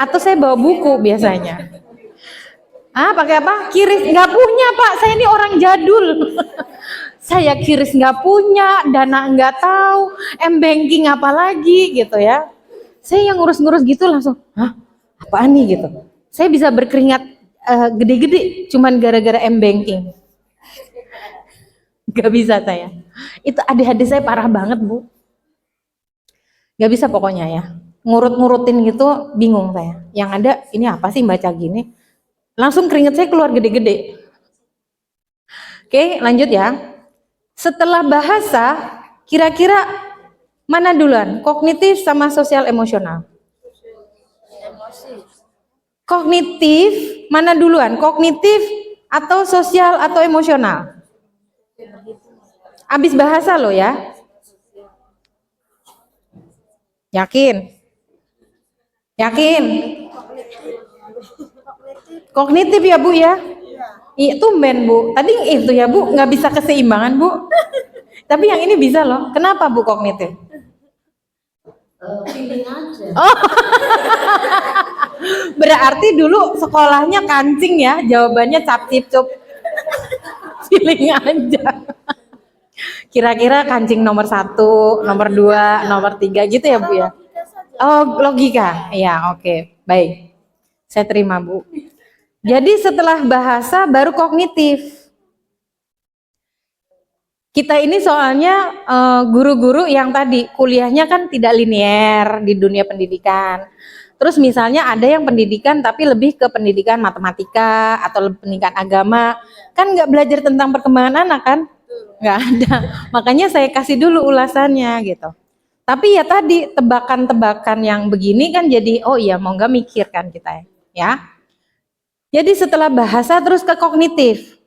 Atau saya bawa buku biasanya. Pakai apa? Kiris. Nggak punya, Pak. Saya ini orang jadul. Saya kiris nggak punya, dana nggak tahu, m-banking apalagi gitu ya. Saya yang ngurus-ngurus gitu langsung, apaan nih gitu. Saya bisa berkeringat gede-gede cuman gara-gara m-banking. Gak bisa saya. Itu adik-adik saya parah banget, Bu. Gak bisa pokoknya ya. Ngurut-ngurutin gitu bingung saya. Yang ada ini apa sih baca gini. Langsung keringat saya keluar gede-gede. Oke, lanjut ya. Setelah bahasa, kira-kira mana duluan? Kognitif sama sosial emosional? Kognitif mana duluan? Kognitif atau sosial atau emosional? Abis bahasa lo ya. Yakin? Yakin? Kognitif ya, Bu ya? Iya, tumben, Bu. Tadi itu ya, Bu, nggak bisa keseimbangan, Bu. Tapi yang ini bisa loh. Kenapa, Bu, kognitif? Feeling aja. Oh. Berarti dulu sekolahnya kancing ya, jawabannya cap cip cup. Feeling aja. Kira-kira kancing nomor 1, nomor 2, nomor 3 gitu ya, Bu ya? Oh, logika. Ya, oke. Baik. Saya terima, Bu. Jadi setelah bahasa baru kognitif. Kita ini soalnya guru-guru yang tadi kuliahnya kan tidak linear di dunia pendidikan. Terus misalnya ada yang pendidikan tapi lebih ke pendidikan matematika atau pendidikan agama. Kan nggak belajar tentang perkembangan anak kan? Nggak ada. Makanya saya kasih dulu ulasannya gitu. Tapi ya tadi tebakan-tebakan yang begini kan jadi oh iya mau nggak mikir kan kita ya. Jadi setelah bahasa terus ke kognitif.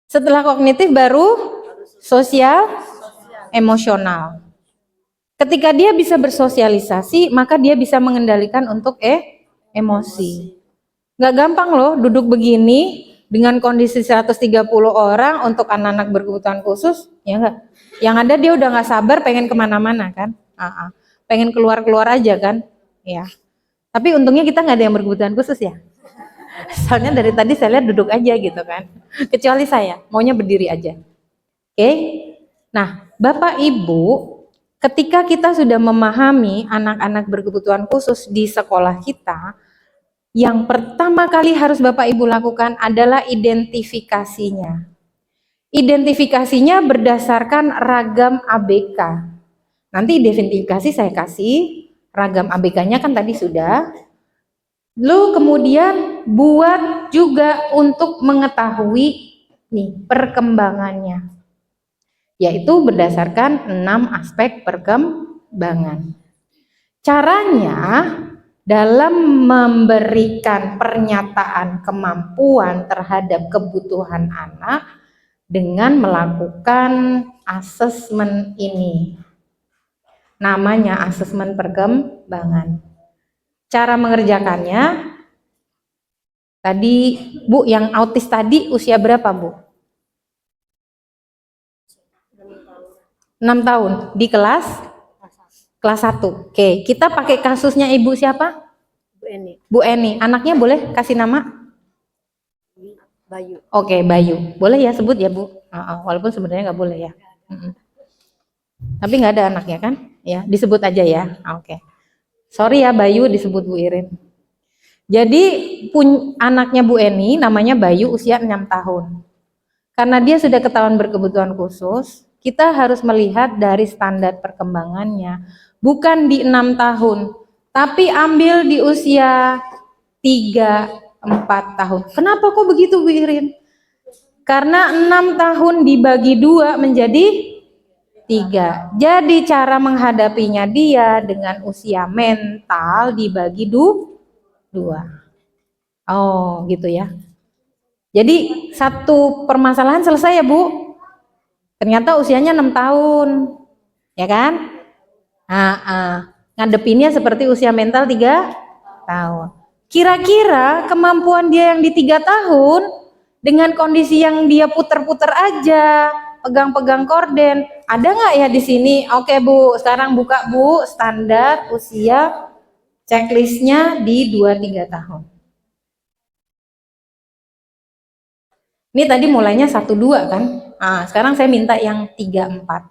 Setelah kognitif baru sosial emosional. Ketika dia bisa bersosialisasi, maka dia bisa mengendalikan untuk emosi. Nggak gampang loh duduk begini dengan kondisi 130 orang untuk anak-anak berkebutuhan khusus, ya enggak? Yang ada dia udah nggak sabar pengen kemana-mana kan? Pengen keluar-keluar aja kan? Ya. Tapi untungnya kita nggak ada yang berkebutuhan khusus ya. Soalnya dari tadi saya lihat duduk aja gitu kan. Kecuali saya, maunya berdiri aja. Oke? Nah, Bapak Ibu, ketika kita sudah memahami anak-anak berkebutuhan khusus di sekolah kita, yang pertama kali harus Bapak Ibu lakukan adalah identifikasinya. Identifikasinya berdasarkan ragam ABK. Nanti identifikasi saya kasih, ragam ABK-nya kan tadi sudah. Lalu kemudian buat juga untuk mengetahui nih perkembangannya, yaitu berdasarkan 6 aspek perkembangan. Caranya dalam memberikan pernyataan kemampuan terhadap kebutuhan anak dengan melakukan asesmen ini. Namanya asesmen perkembangan. Cara mengerjakannya, tadi Bu yang autis tadi usia berapa Bu? 6 tahun, di kelas 1. Oke, kita pakai kasusnya Ibu siapa? Bu Eni. Bu Eni, anaknya boleh kasih nama? Bayu. Oke, Bayu. Boleh ya sebut ya, Bu? Walaupun sebenarnya nggak boleh ya. Tapi nggak ada anaknya kan? Ya, disebut aja ya. Oke. Sorry ya Bayu disebut Bu Irin. Jadi anaknya Bu Eni namanya Bayu usia 6 tahun. Karena dia sudah ketahuan berkebutuhan khusus, kita harus melihat dari standar perkembangannya. Bukan di 6 tahun, tapi ambil di usia 3, 4 tahun. Kenapa kok begitu Bu Irin? Karena 6 tahun dibagi 2 menjadi 3. Jadi cara menghadapinya dia dengan usia mental dibagi 2. Oh gitu ya. Jadi satu permasalahan selesai ya Bu. Ternyata usianya 6 tahun. Ya kan? Ngadepinnya seperti usia mental 3 tahun. Kira-kira kemampuan dia yang di 3 tahun dengan kondisi yang dia puter-puter aja, pegang-pegang korden, ada nggak ya di sini? Oke Bu, sekarang buka Bu standar usia checklistnya di 2-3 tahun. Ini tadi mulainya 1-2 kan? Sekarang saya minta yang 3-4.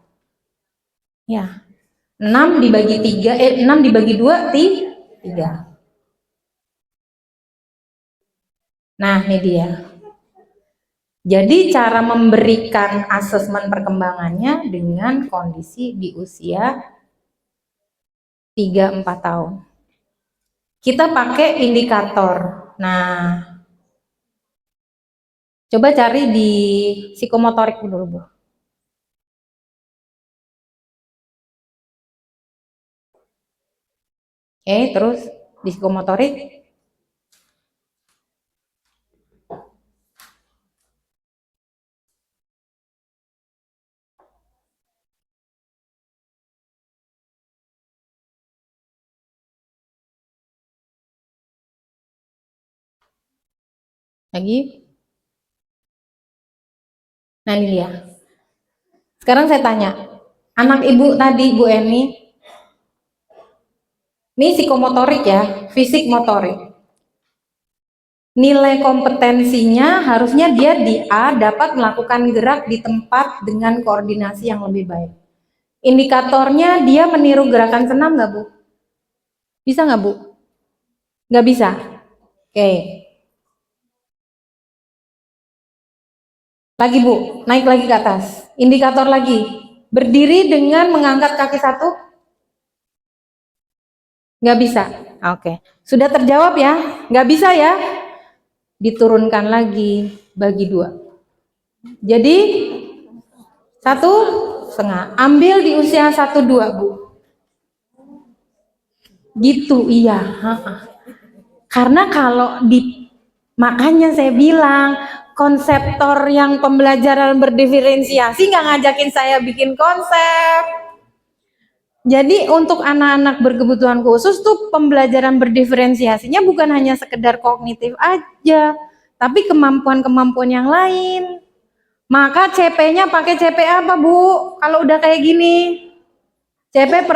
Ya. 6 dibagi 3, 6 dibagi 2, 3. Nah, ini dia. Jadi cara memberikan asesmen perkembangannya dengan kondisi di usia 3-4 tahun. Kita pakai indikator. Nah, coba cari di psikomotorik dulu, Bu. Oke, terus di psikomotorik. Lagi. Nah, ini dia. Sekarang saya tanya, anak Ibu tadi, Bu Eni, ini psikomotorik ya, fisik motorik. Nilai kompetensinya harusnya dia di A dapat melakukan gerak di tempat dengan koordinasi yang lebih baik. Indikatornya dia meniru gerakan senam nggak Bu? Bisa nggak Bu? Nggak bisa? Oke. Lagi Bu, naik lagi ke atas. Indikator lagi. Berdiri dengan mengangkat kaki satu? Nggak bisa? Oke. Sudah terjawab ya? Nggak bisa ya? Diturunkan lagi, bagi 2. Jadi 1,5. Ambil di usia 1-2 Bu. Gitu, iya. Karena kalau makanya saya bilang konseptor yang pembelajaran berdiferensiasi nggak ngajakin saya bikin konsep. Jadi untuk anak-anak berkebutuhan khusus tuh pembelajaran berdiferensiasinya bukan hanya sekedar kognitif aja, tapi kemampuan-kemampuan yang lain. Maka CP-nya pakai CP apa Bu? Kalau udah kayak gini, CP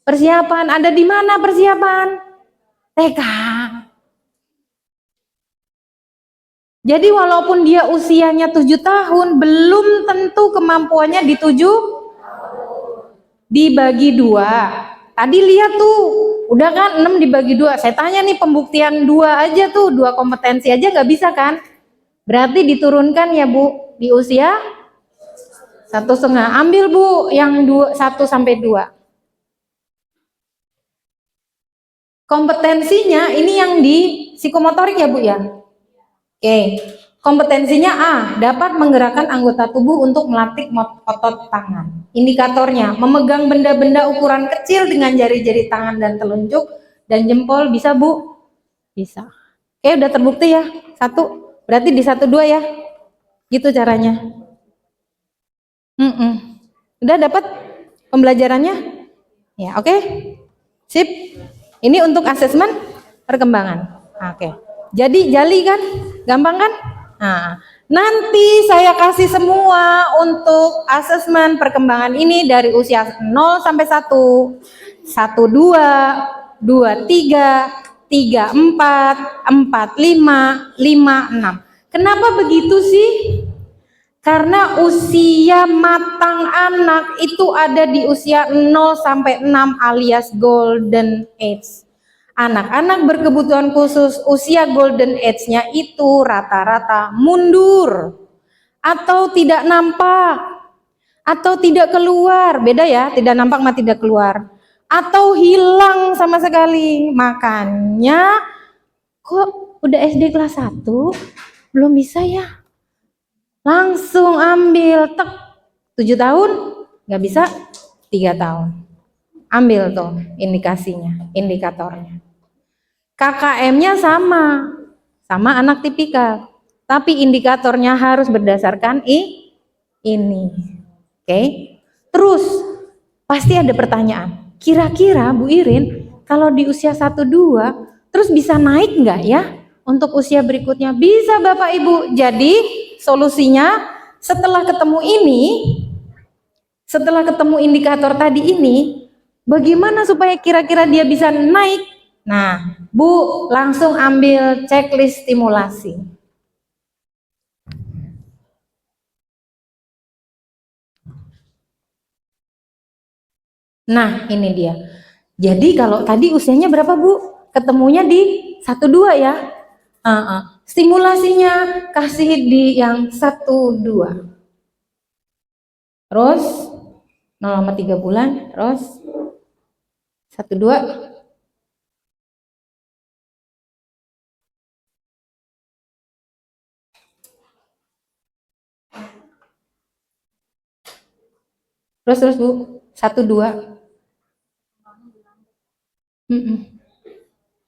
persiapan. Ada di mana persiapan? TK. Jadi walaupun dia usianya 7 tahun, belum tentu kemampuannya di 7 dibagi 2. Tadi lihat tuh, udah kan 6 dibagi 2. Saya tanya nih pembuktian 2 aja tuh, 2 kompetensi aja nggak bisa kan? Berarti diturunkan ya Bu, di usia 1,5. Ambil Bu yang 1-2. Kompetensinya ini yang di psikomotorik ya Bu ya. Oke, kompetensinya A, dapat menggerakkan anggota tubuh untuk melatih otot tangan. Indikatornya, memegang benda-benda ukuran kecil dengan jari-jari tangan dan telunjuk dan jempol, bisa Bu? Bisa. Oke, udah terbukti ya. 1, berarti di 1-2 ya. Gitu caranya. Udah dapat pembelajarannya? Ya, oke. Sip. Ini untuk asesmen perkembangan. Oke. Jadi jali kan? Gampang kan? Nah, nanti saya kasih semua untuk asesmen perkembangan ini dari usia 0 sampai 1. 1-2, 2-3, 3-4, 4-5, 5-6. Kenapa begitu sih? Karena usia matang anak itu ada di usia 0 sampai 6 alias golden age. Anak-anak berkebutuhan khusus usia golden age-nya itu rata-rata mundur atau tidak nampak atau tidak keluar. Beda ya, tidak nampak sama tidak keluar. Atau hilang sama sekali. Makanya kok udah SD kelas 1 belum bisa ya? Langsung ambil 7 tahun nggak bisa, 3 tahun ambil tuh indikasinya, indikatornya. KKM-nya sama anak tipikal, tapi indikatornya harus berdasarkan ini. Oke. Terus pasti ada pertanyaan, kira-kira Bu Irin kalau di usia 1-2 terus bisa naik nggak ya untuk usia berikutnya? Bisa Bapak Ibu. Jadi solusinya setelah ketemu ini, setelah ketemu indikator tadi ini, bagaimana supaya kira-kira dia bisa naik? Nah, Bu langsung ambil checklist stimulasi. Nah, ini dia. Jadi kalau tadi usianya berapa Bu? Ketemunya di 1-2 ya. Stimulasinya kasih di yang 1-2. Terus 0 sama 3 bulan, terus 1-2. Terus Bu, 1-2.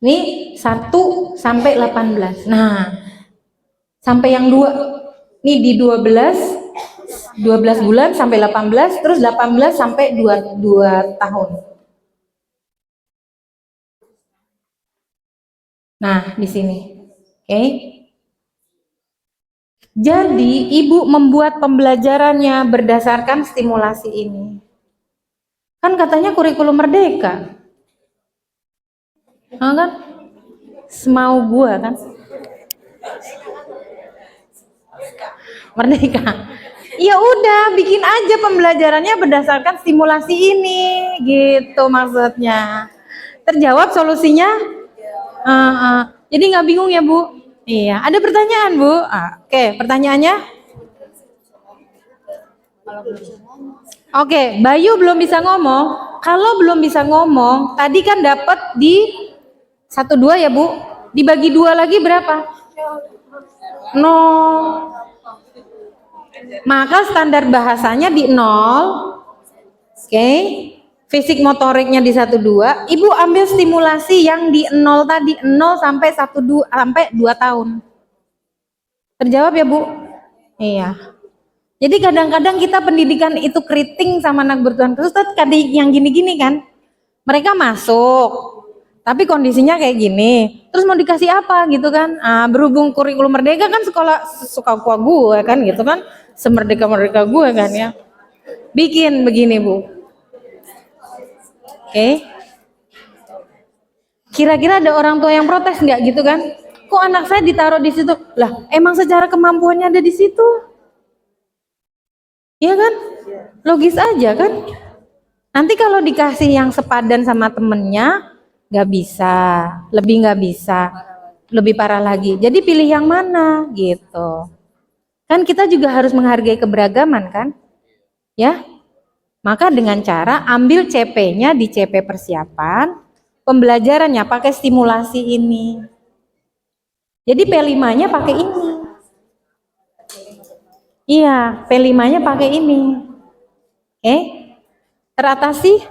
Ini 1 sampai 18. Nah, sampai yang 2. Ini di 12 bulan sampai 18, terus 18 sampai 2 tahun. Nah, di sini. Oke. Jadi, Ibu membuat pembelajarannya berdasarkan stimulasi ini. Kan katanya kurikulum merdeka. Kan? Semau gua kan? Merdeka. Ya udah, bikin aja pembelajarannya berdasarkan stimulasi ini, gitu maksudnya. Terjawab solusinya? Jadi nggak bingung ya Bu? Iya. Ada pertanyaan Bu? Oke, pertanyaannya? Oke, Bayu belum bisa ngomong. Kalau belum bisa ngomong, tadi kan dapat di 1-2 ya Bu? Dibagi 2 lagi berapa? 0. Maka standar bahasanya di 0. Oke. Fisik motoriknya di 1-2. Ibu ambil stimulasi yang di 0 tadi, 0 sampai 1-2 sampai 2 tahun. Terjawab ya Bu? Iya. Jadi kadang-kadang kita pendidikan itu keriting sama anak berkebutuhan khusus tadi yang gini-gini kan. Mereka masuk, tapi kondisinya kayak gini. Terus mau dikasih apa gitu kan? Berhubung kurikulum merdeka kan sekolah suka gue kan gitu kan. Semerdeka-merdeka gue kan ya. Bikin begini Bu. Oke. Kira-kira ada orang tua yang protes nggak gitu kan? Kok anak saya ditaruh di situ? Lah, emang secara kemampuannya ada di situ. Iya kan? Logis aja kan? Nanti kalau dikasih yang sepadan sama temennya, nggak bisa, lebih nggak bisa, lebih parah lagi. Jadi pilih yang mana gitu. Kan kita juga harus menghargai keberagaman kan? Ya? Maka dengan cara ambil CP-nya di CP persiapan, pembelajarannya pakai stimulasi ini. Jadi P5-nya pakai ini. Iya, P5-nya pakai ini. Teratasi?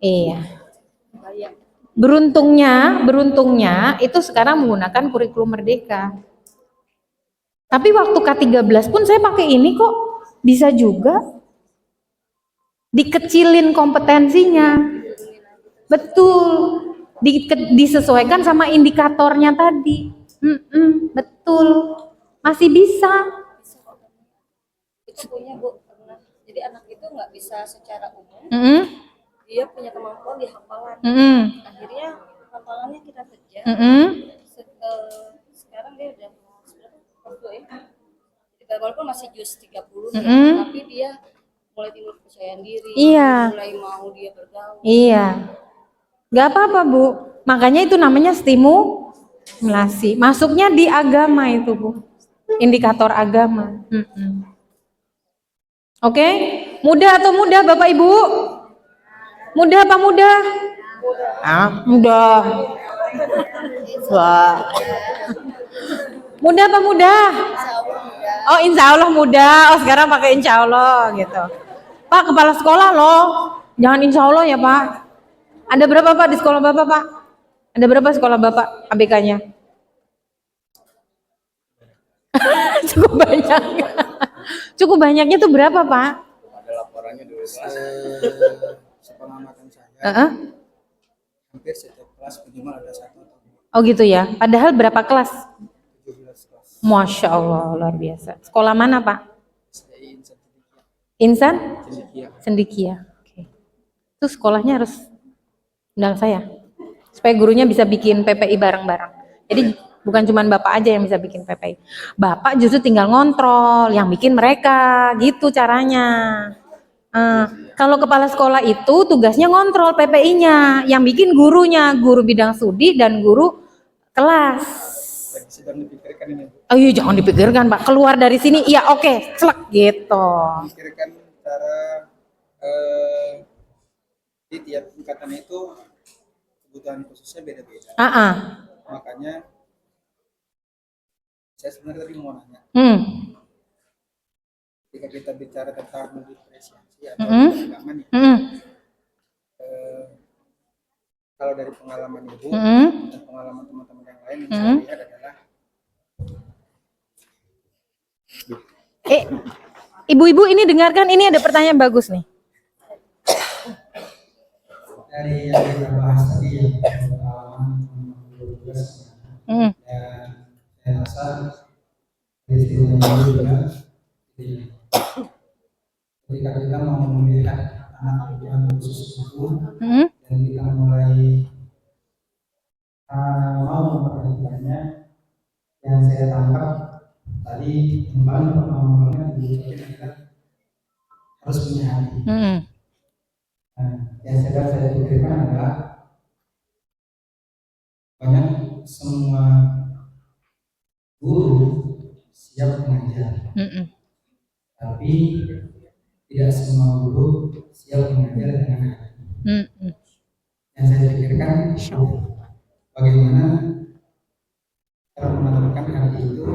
Iya. Beruntungnya itu sekarang menggunakan kurikulum merdeka. Tapi waktu K13 pun saya pakai ini kok, bisa juga. Dikecilin kompetensinya. Betul. Disesuaikan sama indikatornya tadi. Betul. Masih bisa. Itu punya Bu pernah. Jadi anak itu nggak bisa secara umum. Dia punya kemampuan di hafalan. Akhirnya hafalannya kita kejar. Sekarang dia udah kelas walaupun masih jus 30 nih, Mm-mm. tapi dia mulai timbul kepercayaan diri, Iya. mulai mau dia bergaul. Iya. Nggak apa-apa, Bu. Makanya itu namanya stimulasi. Masuknya di agama itu, Bu. Indikator agama. Oke? Muda atau muda, Bapak Ibu? Muda apa muda? Muda. Wah. Muda apa muda? Oh, insya Allah muda. Oh, sekarang pakai insya Allah gitu. Pak, kepala sekolah loh. Jangan insya Allah ya, Pak. Ada berapa, Pak, di sekolah Bapak, Pak? Ada berapa sekolah Bapak ABK-nya? Cukup banyak. Cukup banyaknya tuh berapa, Pak? Ada laporannya dulu. Sepengamatan saya, hampir setiap kelas minimal ada 1 atau 2. Oh gitu ya. Padahal berapa kelas? 17 kelas. Masya Allah, luar biasa. Sekolah mana, Pak? SDI Insan Cendekia. Insan? Cendekia. Sendikia. Oke. Itu sekolahnya harus undang saya. Supaya gurunya bisa bikin PPI bareng-bareng. Jadi bukan cuma Bapak aja yang bisa bikin PPI. Bapak justru tinggal ngontrol, yang bikin mereka, gitu caranya. Kalau kepala sekolah itu tugasnya ngontrol PPI-nya, yang bikin gurunya, guru bidang studi dan guru kelas. Lagi sedang dipikirkan ini, Bu. Oh iya, jangan dipikirkan, Pak. Keluar dari sini, iya oke, celek gitu. Pikirkan cara di tiap tingkatan itu kebutuhan khususnya beda-beda. Makanya saya sebenarnya tadi mau nanya, ketika kita bicara tentang multidiferensiasi atau keberagaman ya, kalau dari pengalaman Ibu dan pengalaman teman-teman yang lain yang saya lihat adalah Ibu-ibu ini dengarkan, ini ada pertanyaan bagus nih. dari yang kita bahas tadi ya, pengalaman dan saya rasa dari sisi dulu juga, ketika kita mau melihat anak kebutuhan khusus itu dan kita mulai mau memperhatikannya, yang saya tangkap tadi kembali pertama-tama kita harus punya hati. Yang saya pikirkan adalah banyak semua guru siap mengajar, tapi tidak semua guru siap mengajar dengan hati. Yang saya pikirkan bagaimana cara menanamkan hati itu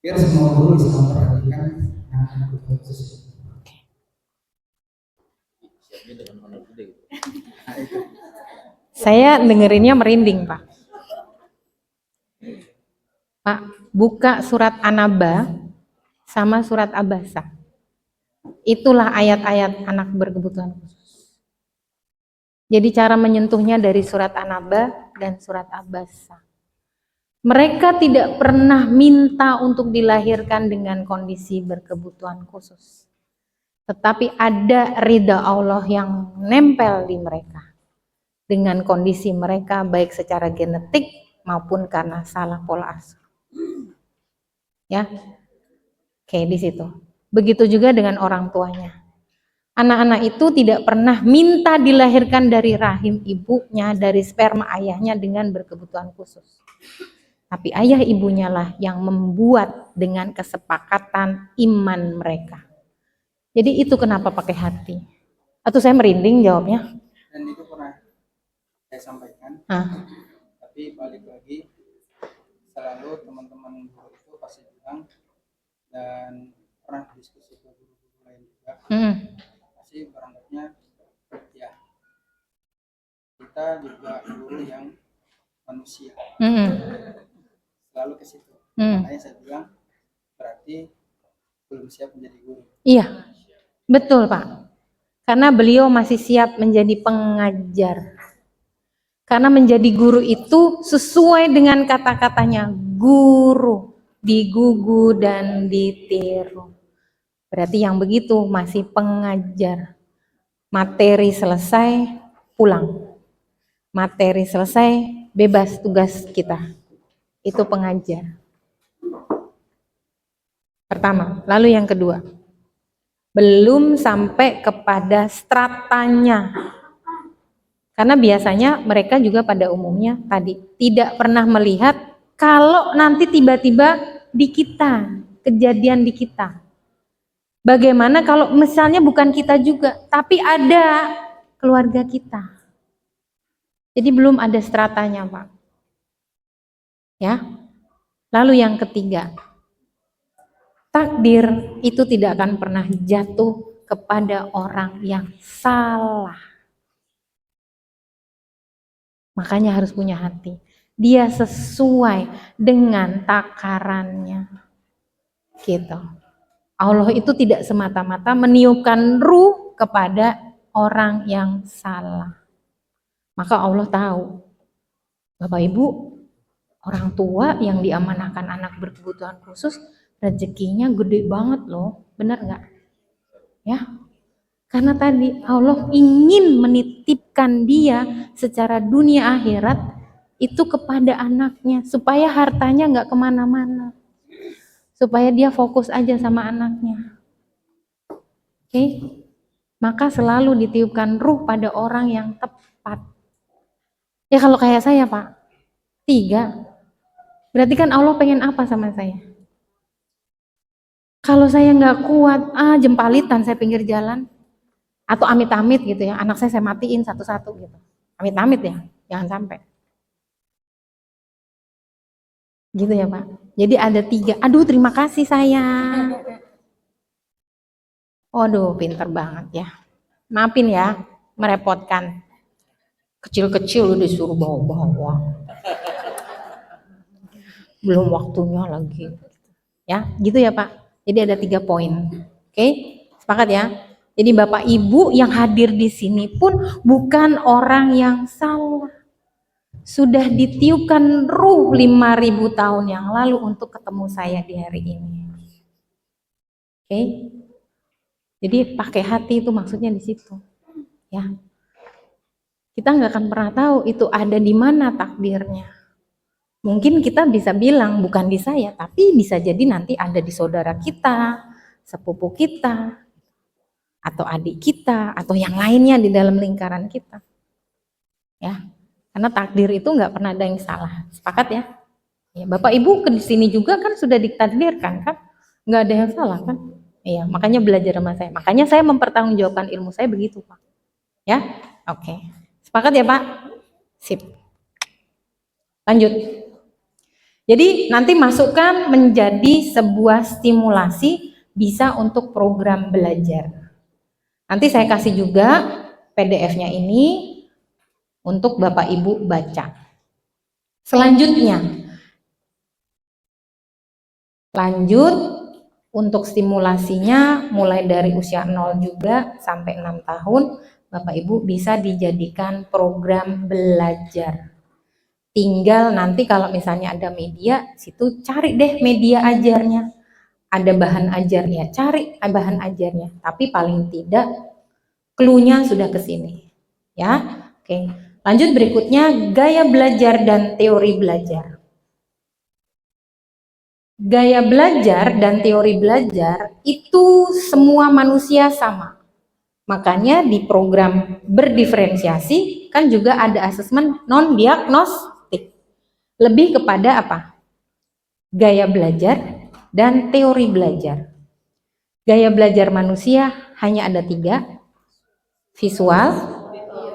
biar semua guru bisa memperhatikan anak kebutuhan khusus. Saya dengerinnya merinding, Pak. Pak, buka surat An-Naba sama surat Abasa. Itulah ayat-ayat anak berkebutuhan khusus. Jadi cara menyentuhnya dari surat An-Naba dan surat Abasa. Mereka tidak pernah minta untuk dilahirkan dengan kondisi berkebutuhan khusus. Tetapi ada ridha Allah yang nempel di mereka. Dengan kondisi mereka baik secara genetik maupun karena salah pola asuh. Ya. Oke, di situ. Begitu juga dengan orang tuanya. Anak-anak itu tidak pernah minta dilahirkan dari rahim ibunya, dari sperma ayahnya dengan berkebutuhan khusus. Tapi ayah ibunya lah yang membuat dengan kesepakatan iman mereka. Jadi itu kenapa pakai hati. Atau saya merinding jawabnya. Dan itu pernah saya sampaikan. Tapi balik lagi, selalu teman-teman guru itu pasti bilang, dan pernah diskusi ke guru-guru lain juga, pasti beranggapnya ya kita juga guru yang manusia. Selalu ke situ. Makanya saya bilang berarti belum siap menjadi guru. Iya, betul Pak. Karena beliau masih siap menjadi pengajar. Karena menjadi guru itu sesuai dengan kata-katanya, guru, digugu dan ditiru. Berarti yang begitu masih pengajar. Materi selesai, pulang. Materi selesai, bebas tugas kita. Itu pengajar. Pertama, lalu yang kedua, belum sampai kepada stratanya. Karena biasanya mereka juga pada umumnya tadi tidak pernah melihat kalau nanti tiba-tiba di kita, kejadian di kita. Bagaimana kalau misalnya bukan kita juga, tapi ada keluarga kita. Jadi belum ada stratanya, Pak. Ya. Lalu yang ketiga, takdir itu tidak akan pernah jatuh kepada orang yang salah. Makanya harus punya hati. Dia sesuai dengan takarannya. Gitu. Allah itu tidak semata-mata meniupkan ruh kepada orang yang salah. Maka Allah tahu, Bapak Ibu, orang tua yang diamanahkan anak berkebutuhan khusus, rezekinya gede banget loh, benar nggak? Ya, karena tadi Allah ingin menitipkan dia secara dunia akhirat itu kepada anaknya, supaya hartanya nggak kemana-mana, supaya dia fokus aja sama anaknya. Oke, maka selalu ditiupkan ruh pada orang yang tepat. Ya kalau kayak saya Pak, 3, berarti kan Allah pengen apa sama saya? Kalau saya nggak kuat, jempalitan saya pinggir jalan, atau amit-amit gitu ya, anak saya matiin satu-satu gitu, amit-amit ya, jangan sampai. Gitu ya Pak. Jadi ada 3. Aduh terima kasih sayang. Waduh pinter banget ya. Maafin ya, merepotkan. Kecil-kecil udah disuruh bawa-bawa. Belum waktunya lagi. Ya, gitu ya Pak. Jadi ada 3 poin. Oke, sepakat ya. Jadi Bapak Ibu yang hadir di sini pun bukan orang yang salah. Sudah ditiupkan ruh 5.000 tahun yang lalu untuk ketemu saya di hari ini. Oke. Jadi pakai hati itu maksudnya di situ. Ya. Kita nggak akan pernah tahu itu ada di mana takdirnya. Mungkin kita bisa bilang bukan di saya, tapi bisa jadi nanti ada di saudara kita, sepupu kita, atau adik kita, atau yang lainnya di dalam lingkaran kita. Ya, karena takdir itu nggak pernah ada yang salah. Sepakat ya? Ya, Bapak Ibu ke sini juga kan sudah ditakdirkan kan? Nggak ada yang salah kan? Iya, makanya belajar sama saya. Makanya saya mempertanggungjawabkan ilmu saya begitu, Pak. Ya, oke. Sepakat ya, Pak? Sip. Lanjut. Jadi nanti masukkan menjadi sebuah stimulasi bisa untuk program belajar. Nanti saya kasih juga PDF-nya ini untuk Bapak Ibu baca. Selanjutnya, lanjut untuk stimulasinya mulai dari usia 0 juga sampai 6 tahun, Bapak Ibu bisa dijadikan program belajar. Tinggal nanti kalau misalnya ada media, situ cari deh media ajarnya. Ada bahan ajarnya, cari bahan ajarnya. Tapi paling tidak clue-nya sudah ke sini. Ya. Oke. Lanjut berikutnya gaya belajar dan teori belajar. Gaya belajar dan teori belajar itu semua manusia sama. Makanya di program berdiferensiasi kan juga ada asesmen non-diagnostik. Lebih kepada apa? Gaya belajar dan teori belajar. Gaya belajar manusia hanya ada 3, visual,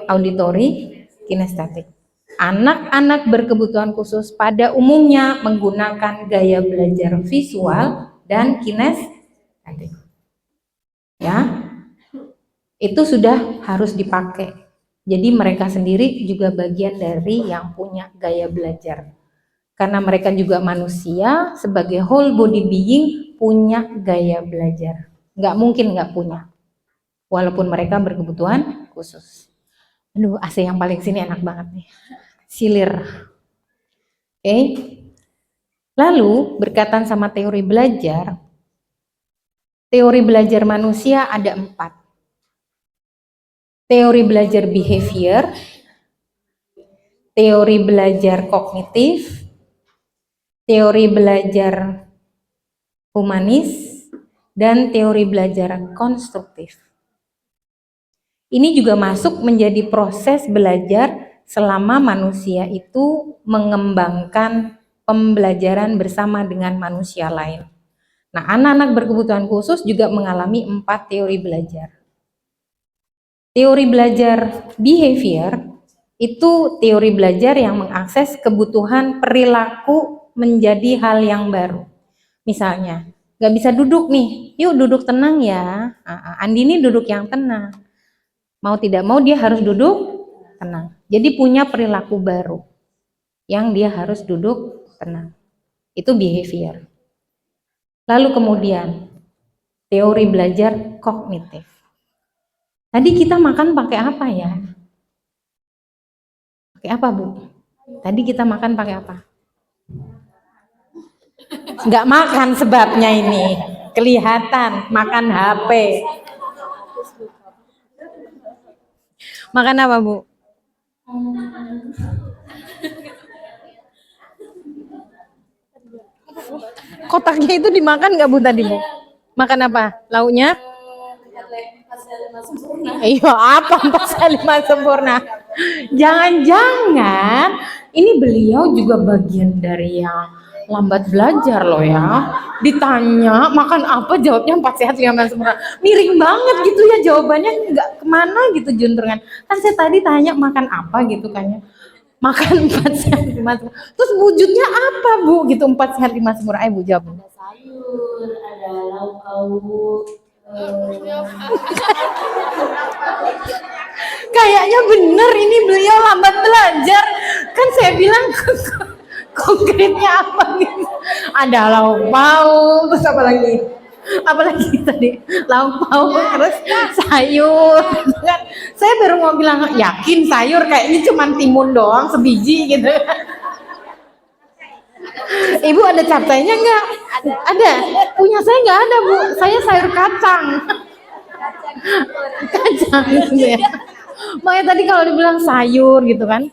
auditori, kinestetik. Anak-anak berkebutuhan khusus pada umumnya menggunakan gaya belajar visual dan kinestetik. Ya, itu sudah harus dipakai. Jadi mereka sendiri juga bagian dari yang punya gaya belajar. Karena mereka juga manusia, sebagai whole body being punya gaya belajar. Nggak mungkin nggak punya. Walaupun mereka berkebutuhan khusus. Aduh, AC yang paling sini enak banget nih. Silir. Oke. Lalu, berkaitan sama teori belajar manusia ada 4. Teori belajar behavior, teori belajar kognitif, teori belajar humanis, dan teori belajar konstruktif. Ini juga masuk menjadi proses belajar selama manusia itu mengembangkan pembelajaran bersama dengan manusia lain. Nah, anak-anak berkebutuhan khusus juga mengalami 4 teori belajar. Teori belajar behavior itu teori belajar yang mengakses kebutuhan perilaku menjadi hal yang baru. Misalnya, nggak bisa duduk nih, yuk duduk tenang ya. Andini duduk yang tenang. Mau tidak mau dia harus duduk tenang. Jadi punya perilaku baru yang dia harus duduk tenang. Itu behavior. Lalu kemudian teori belajar kognitif. Tadi kita makan pakai apa ya? Pakai apa, Bu? Tadi kita makan pakai apa? Nggak makan sebabnya ini. Kelihatan makan HP. Makan apa, Bu? Kotaknya itu dimakan nggak, Bu, tadi, Bu? Makan apa? Lauknya? Iya, apa 4/5 sempurna? Jangan-jangan ini beliau juga bagian dari yang lambat belajar loh ya. Ditanya makan apa, jawabnya 4 sehat 5 sempurna. Miring banget gitu ya jawabannya, nggak kemana gitu juntrungan. Kan saya tadi tanya makan apa gitu kan ya. Makan 4 sehat 5 sempurna. Terus wujudnya apa, Bu? Gitu 4 sehat 5 sempurna. Ayo, Bu, jawab. Ada sayur, ada lauk pauk. Kayaknya bener ini beliau lambat belajar. Kan saya bilang konkretnya apa gitu. Ada lauk pauk, terus apa lagi? Apa lagi tadi? Lauk pauk, terus sayur. Kan saya baru mau bilang yakin sayur kayaknya cuma timun doang sebiji gitu. Ibu ada capcaynya enggak? Ada. Punya saya enggak ada, Bu. Saya sayur kacang. Kacang gitu ya. Makanya tadi kalau dibilang sayur gitu kan.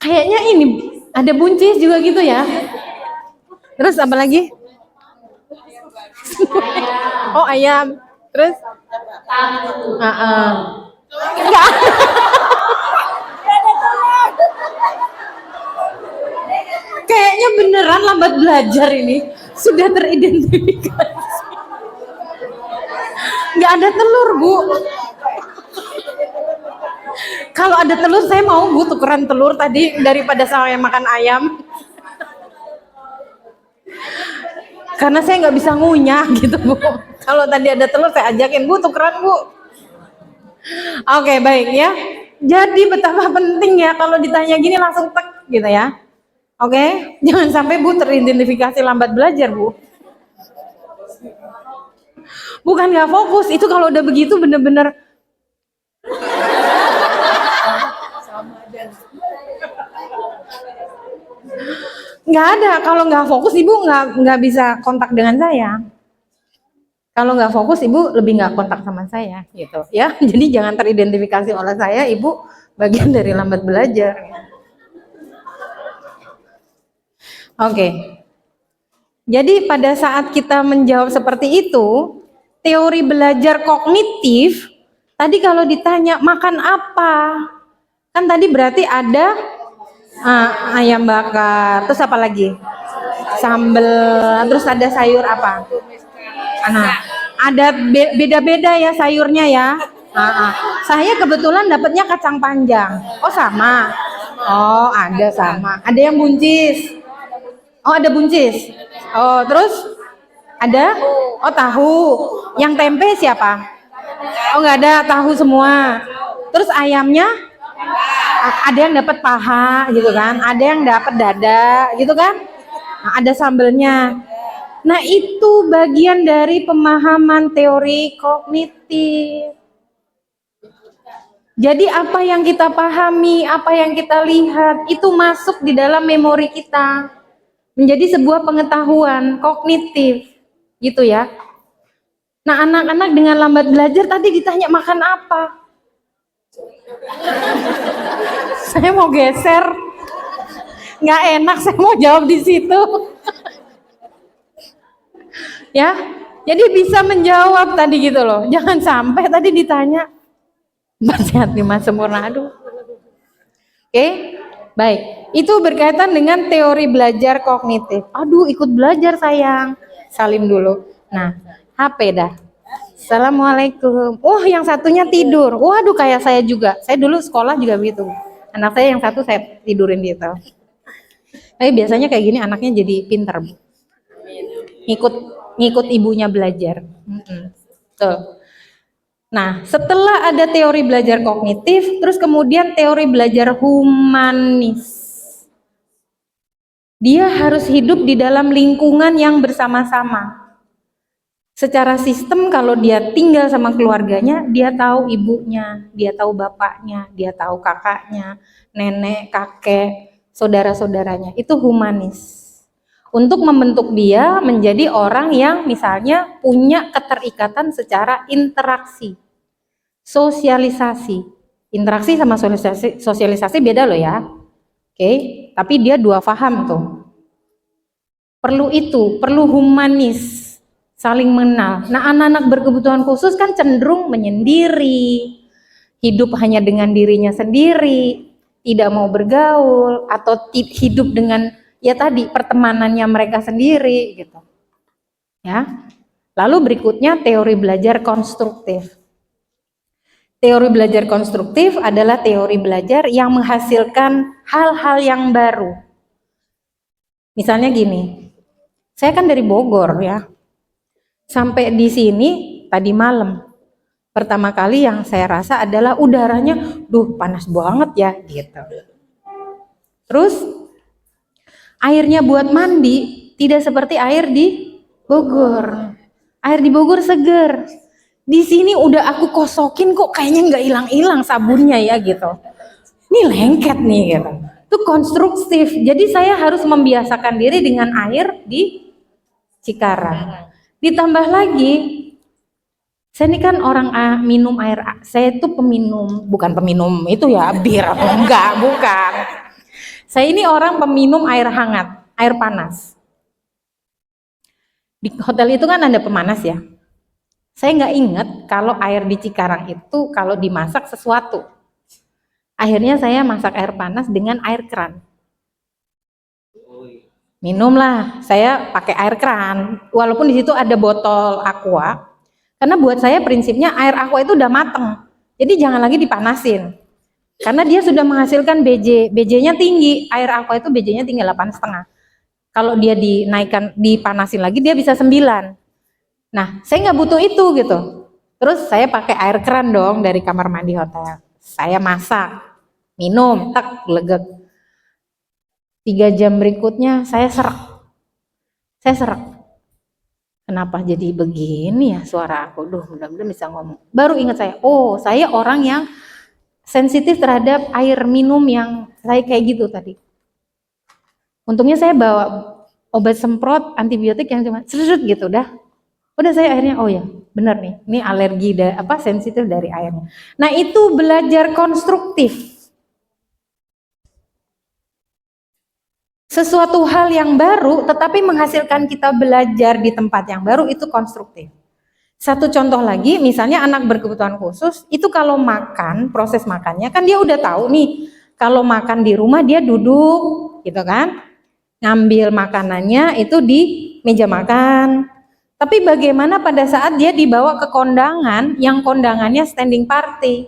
Kayaknya ini ada buncis juga gitu ya. Terus apa lagi? Oh, ayam. Terus? Enggak. Kayaknya beneran lambat belajar ini. Sudah teridentifikasi. Nggak ada telur, Bu. Kalau ada telur saya mau, Bu, tukeran telur tadi daripada saya makan ayam. Karena saya nggak bisa ngunyah gitu, Bu. Kalau tadi ada telur saya ajakin, Bu, tukeran, Bu. Oke, baik ya. Jadi betapa penting ya kalau ditanya gini langsung tek gitu ya. Oke, jangan sampai Bu teridentifikasi lambat belajar, Bu. Bukan nggak fokus, itu kalau udah begitu bener-bener nggak ada. Kalau nggak fokus Ibu nggak bisa kontak dengan saya. Kalau nggak fokus Ibu lebih nggak kontak sama saya gitu ya. Jadi jangan teridentifikasi oleh saya Ibu bagian dari lambat belajar. Oke. Jadi pada saat kita menjawab seperti itu, teori belajar kognitif, tadi kalau ditanya makan apa, kan tadi berarti ada ayam bakar, terus apa lagi? Sambel, terus ada sayur apa? Nah, ada beda-beda ya sayurnya ya. Saya kebetulan dapatnya kacang panjang. Oh sama. Oh ada sama. Ada yang buncis. Oh ada buncis. Oh terus ada? Oh tahu. Yang tempe siapa? Oh nggak ada, tahu semua. Terus ayamnya? Ada yang dapat paha gitu kan? Ada yang dapat dada gitu kan? Nah, ada sambelnya. Nah itu bagian dari pemahaman teori kognitif. Jadi apa yang kita pahami, apa yang kita lihat, itu masuk di dalam memori kita. Menjadi sebuah pengetahuan kognitif, gitu ya. Nah anak-anak dengan lambat belajar tadi ditanya makan apa? Saya mau geser. Nggak enak, saya mau jawab di situ. Ya, Jadi bisa menjawab tadi gitu loh. Jangan sampai tadi ditanya sehat lima sempurna. Aduh. Oke, baik. Itu berkaitan dengan teori belajar kognitif. Aduh, ikut belajar sayang. Salim dulu. Nah, HP dah. Assalamualaikum. Oh, yang satunya tidur. Waduh, kayak saya juga. Saya dulu sekolah juga begitu. Anak saya yang satu saya tidurin gitu. Tapi biasanya kayak gini anaknya jadi pintar. Ngikut ibunya belajar. Tuh. Nah, setelah ada teori belajar kognitif, terus kemudian teori belajar humanis. Dia harus hidup di dalam lingkungan yang bersama-sama. Secara sistem kalau dia tinggal sama keluarganya, dia tahu ibunya, dia tahu bapaknya, dia tahu kakaknya, nenek, kakek, saudara-saudaranya. Itu humanis. Untuk membentuk dia menjadi orang yang misalnya punya keterikatan secara interaksi, sosialisasi. Interaksi sama sosialisasi beda loh ya. Oke, tapi dia dua paham tuh. Perlu humanis, saling mengenal. Nah, anak-anak berkebutuhan khusus kan cenderung menyendiri, hidup hanya dengan dirinya sendiri, tidak mau bergaul, atau hidup dengan ya tadi pertemanannya mereka sendiri gitu. Ya. Lalu berikutnya teori belajar konstruktif. Teori belajar konstruktif adalah teori belajar yang menghasilkan hal-hal yang baru. Misalnya gini, saya kan dari Bogor ya. Sampai di sini tadi malam. Pertama kali yang saya rasa adalah udaranya, duh panas banget ya gitu. Terus airnya buat mandi tidak seperti air di Bogor. Air di Bogor seger. Di sini udah aku kosokin kok kayaknya nggak hilang-hilang sabunnya ya gitu. Ini lengket nih gitu. Itu konstruktif. Jadi saya harus membiasakan diri dengan air di Cikarang. Ditambah lagi, saya ini kan orang minum air. Saya itu bukan peminum itu ya bir atau enggak, bukan. Saya ini orang peminum air hangat, air panas. Di hotel itu kan ada pemanas ya. Saya nggak ingat kalau air di Cikarang itu kalau dimasak sesuatu. Akhirnya saya masak air panas dengan air keran. Minumlah, saya pakai air keran. Walaupun di situ ada botol aqua, karena buat saya prinsipnya air aqua itu udah mateng. Jadi jangan lagi dipanasin. Karena dia sudah menghasilkan BJ-nya tinggi, air aqua itu BJ-nya tinggi 8,5. Kalau dia dipanasin lagi dia bisa 9. Nah, saya nggak butuh itu gitu. Terus saya pakai air keran dong dari kamar mandi hotel. Saya masak, minum, tak legek. 3 jam berikutnya saya serak. Kenapa jadi begini ya suara aku? Duh, mudah-mudahan bisa ngomong. Baru ingat saya, oh saya orang yang sensitif terhadap air minum yang saya kayak gitu tadi. Untungnya saya bawa obat semprot antibiotik yang cuma serut gitu udah saya akhirnya oh ya benar nih ini alergi sensitif dari airnya. Nah itu belajar konstruktif. Sesuatu hal yang baru tetapi menghasilkan kita belajar di tempat yang baru itu konstruktif. Satu contoh lagi, misalnya anak berkebutuhan khusus, itu kalau makan, proses makannya kan dia udah tahu nih, kalau makan di rumah dia duduk, gitu kan, ngambil makanannya itu di meja makan. Tapi bagaimana pada saat dia dibawa ke kondangan, yang kondangannya standing party?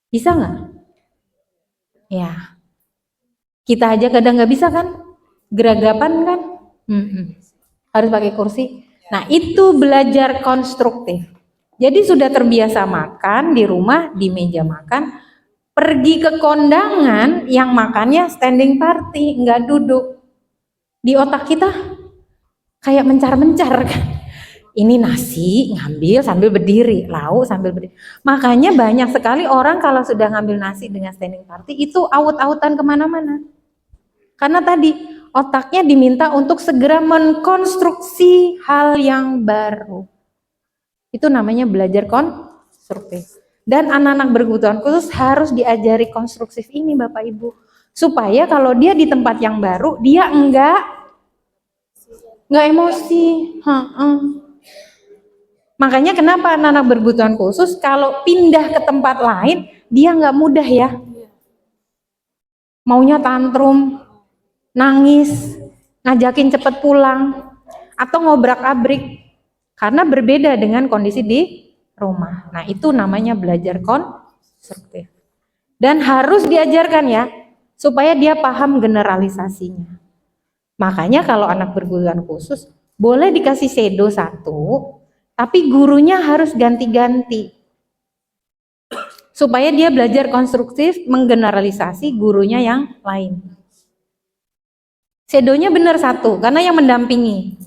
Bisa nggak? Ya, kita aja kadang nggak bisa kan, geragapan kan, harus pakai kursi. Nah itu belajar konstruktif. Jadi sudah terbiasa makan di rumah, di meja makan, pergi ke kondangan yang makannya standing party, nggak duduk. Di otak kita kayak mencar-mencar kan. Ini nasi ngambil sambil berdiri, lauk sambil berdiri. Makanya banyak sekali orang kalau sudah ngambil nasi dengan standing party itu aut-autan kemana-mana. Karena tadi otaknya diminta untuk segera mengkonstruksi hal yang baru. Itu namanya belajar konstruktif. Dan anak-anak berkebutuhan khusus harus diajari konstruktif ini Bapak Ibu. Supaya kalau dia di tempat yang baru, dia enggak emosi. Makanya kenapa anak-anak berkebutuhan khusus kalau pindah ke tempat lain dia nggak mudah ya. Maunya tantrum, nangis, ngajakin cepet pulang, atau ngobrak-abrik. Karena berbeda dengan kondisi di rumah. Nah itu namanya belajar konstruktif. Dan harus diajarkan ya, supaya dia paham generalisasinya. Makanya kalau anak berkebutuhan khusus, boleh dikasih shadow satu, tapi gurunya harus ganti-ganti. Supaya dia belajar konstruktif, menggeneralisasi gurunya yang lain. Shadownya benar satu, karena yang mendampingi.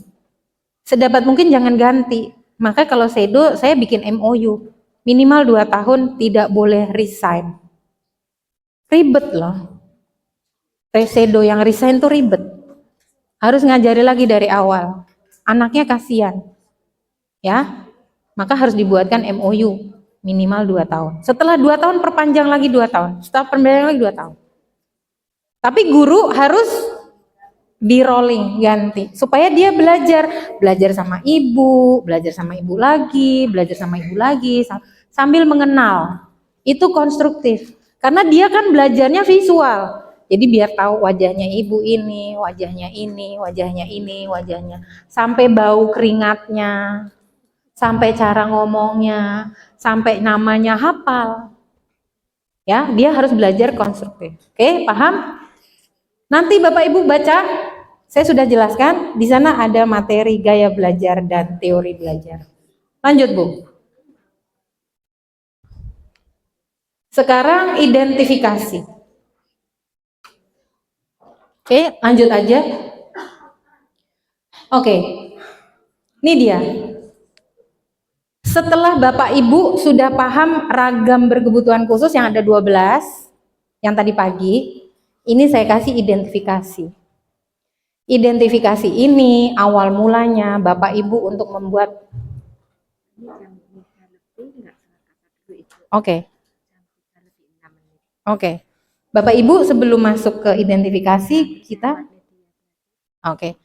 Sedapat mungkin jangan ganti. Maka kalau shadow, saya bikin MOU. Minimal 2 tahun tidak boleh resign. Ribet loh. Shadow yang resign tuh ribet. Harus ngajari lagi dari awal. Anaknya kasihan. Ya, maka harus dibuatkan MOU minimal 2 tahun. Setelah 2 tahun perpanjang lagi 2 tahun. Setelah perpanjang lagi 2 tahun. Tapi guru harus di rolling ganti supaya dia belajar sama ibu, belajar sama ibu lagi, belajar sama ibu lagi sambil mengenal. Itu konstruktif. Karena dia kan belajarnya visual. Jadi biar tahu wajahnya ibu ini, wajahnya ini, wajahnya ini, wajahnya sampai bau keringatnya, sampai cara ngomongnya, sampai namanya hafal. Ya, dia harus belajar konstruktif. Oke, paham? Nanti Bapak Ibu baca, saya sudah jelaskan, di sana ada materi gaya belajar dan teori belajar. Lanjut, Bu. Sekarang identifikasi. Oke, lanjut aja. Oke, ini dia. Setelah Bapak Ibu sudah paham ragam berkebutuhan khusus yang ada 12, yang tadi pagi, ini saya kasih identifikasi. Identifikasi ini awal mulanya Bapak Ibu untuk membuat. Oke. Bapak Ibu sebelum masuk ke identifikasi kita. Oke.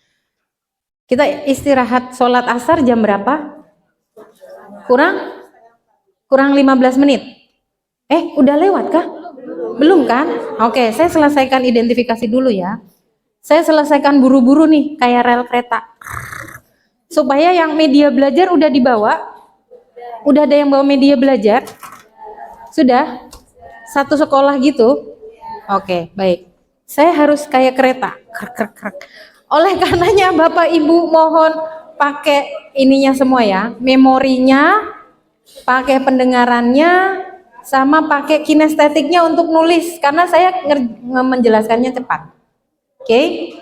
Kita istirahat sholat asar jam berapa? Kurang 15 menit. Udah lewat kah? Belum kan? Oke, saya selesaikan identifikasi dulu ya. Saya selesaikan buru-buru nih, kayak rel kereta. Supaya yang media belajar udah dibawa. Udah ada yang bawa media belajar? Sudah? Satu sekolah gitu? Oke, baik. Saya harus kayak kereta. Oleh karenanya Bapak Ibu mohon pakai ininya semua ya. Memorinya, pakai pendengarannya, sama pakai kinestetiknya untuk nulis. Karena saya menjelaskannya cepat. Oke.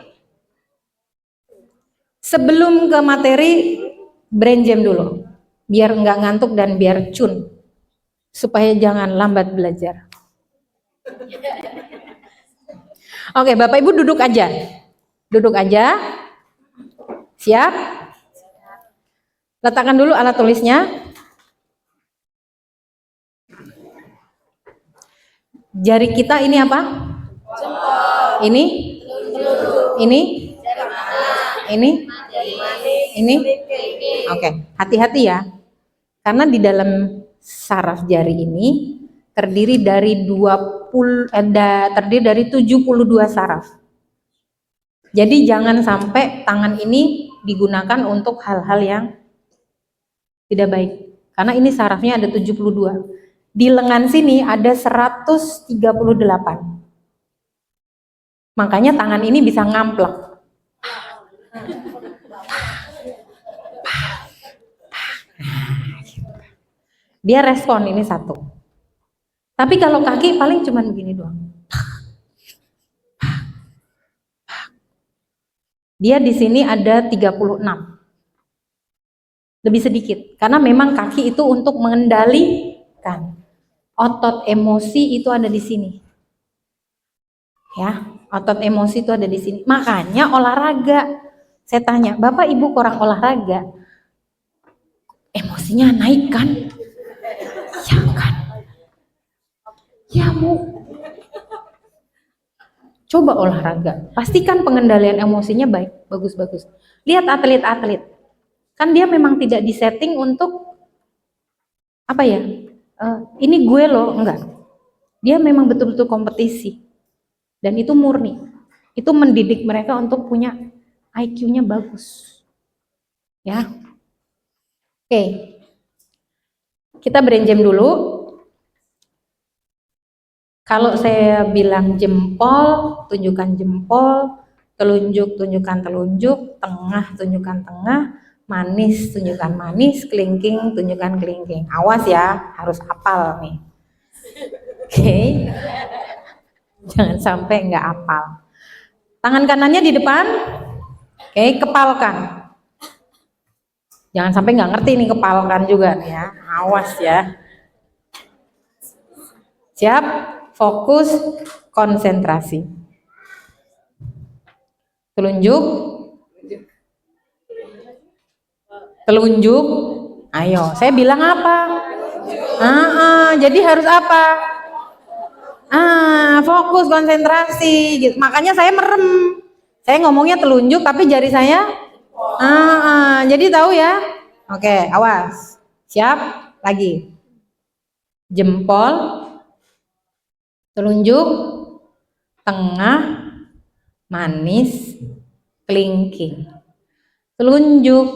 Sebelum ke materi, brain jam dulu. Biar nggak ngantuk dan biar cun. Supaya jangan lambat belajar. Oke, Bapak Ibu duduk aja. Duduk aja. Siap? Letakkan dulu alat tulisnya. Jari kita ini apa? Ini? Ini? Ini? Oke, hati-hati ya. Karena di dalam saraf jari ini terdiri dari 72 saraf. Jadi jangan sampai tangan ini digunakan untuk hal-hal yang tidak baik. Karena ini sarafnya ada 72. Di lengan sini ada 138. Makanya tangan ini bisa ngamplek. Dia respon ini satu. Tapi kalau kaki paling cuma begini doang. Dia di sini ada 36. Lebih sedikit. Karena memang kaki itu untuk mengendalikan. Otot emosi itu ada di sini. Ya, otot emosi itu ada di sini. Makanya olahraga. Saya tanya, Bapak Ibu kurang olahraga, emosinya naik kan? Ya kan? Ya Bu. Coba olahraga, pastikan pengendalian emosinya baik, bagus-bagus. Lihat atlet-atlet, kan dia memang tidak disetting untuk apa ya, ini gue loh, enggak. Dia memang betul-betul kompetisi. Dan itu murni. Itu mendidik mereka untuk punya IQ-nya bagus. Ya. Oke. Kita brain dulu. Kalau saya bilang jempol, tunjukkan jempol, telunjuk, tunjukkan telunjuk, tengah, tunjukkan tengah, manis, tunjukkan manis, kelingking, tunjukkan kelingking. Awas ya, harus hafal nih. Oke. Jangan sampai nggak hafal. Tangan kanannya di depan. Oke, kepalkan. Jangan sampai nggak ngerti nih, kepalkan juga nih ya. Awas ya. Siap? Fokus, konsentrasi. Telunjuk. Telunjuk. Ayo, saya bilang apa? Jadi harus apa? Fokus, konsentrasi. Gitu. Makanya saya merem. Saya ngomongnya telunjuk, tapi jari saya. Jadi tahu ya? Oke, awas. Siap? Lagi. Jempol. Telunjuk, tengah, manis, kelingking. Telunjuk,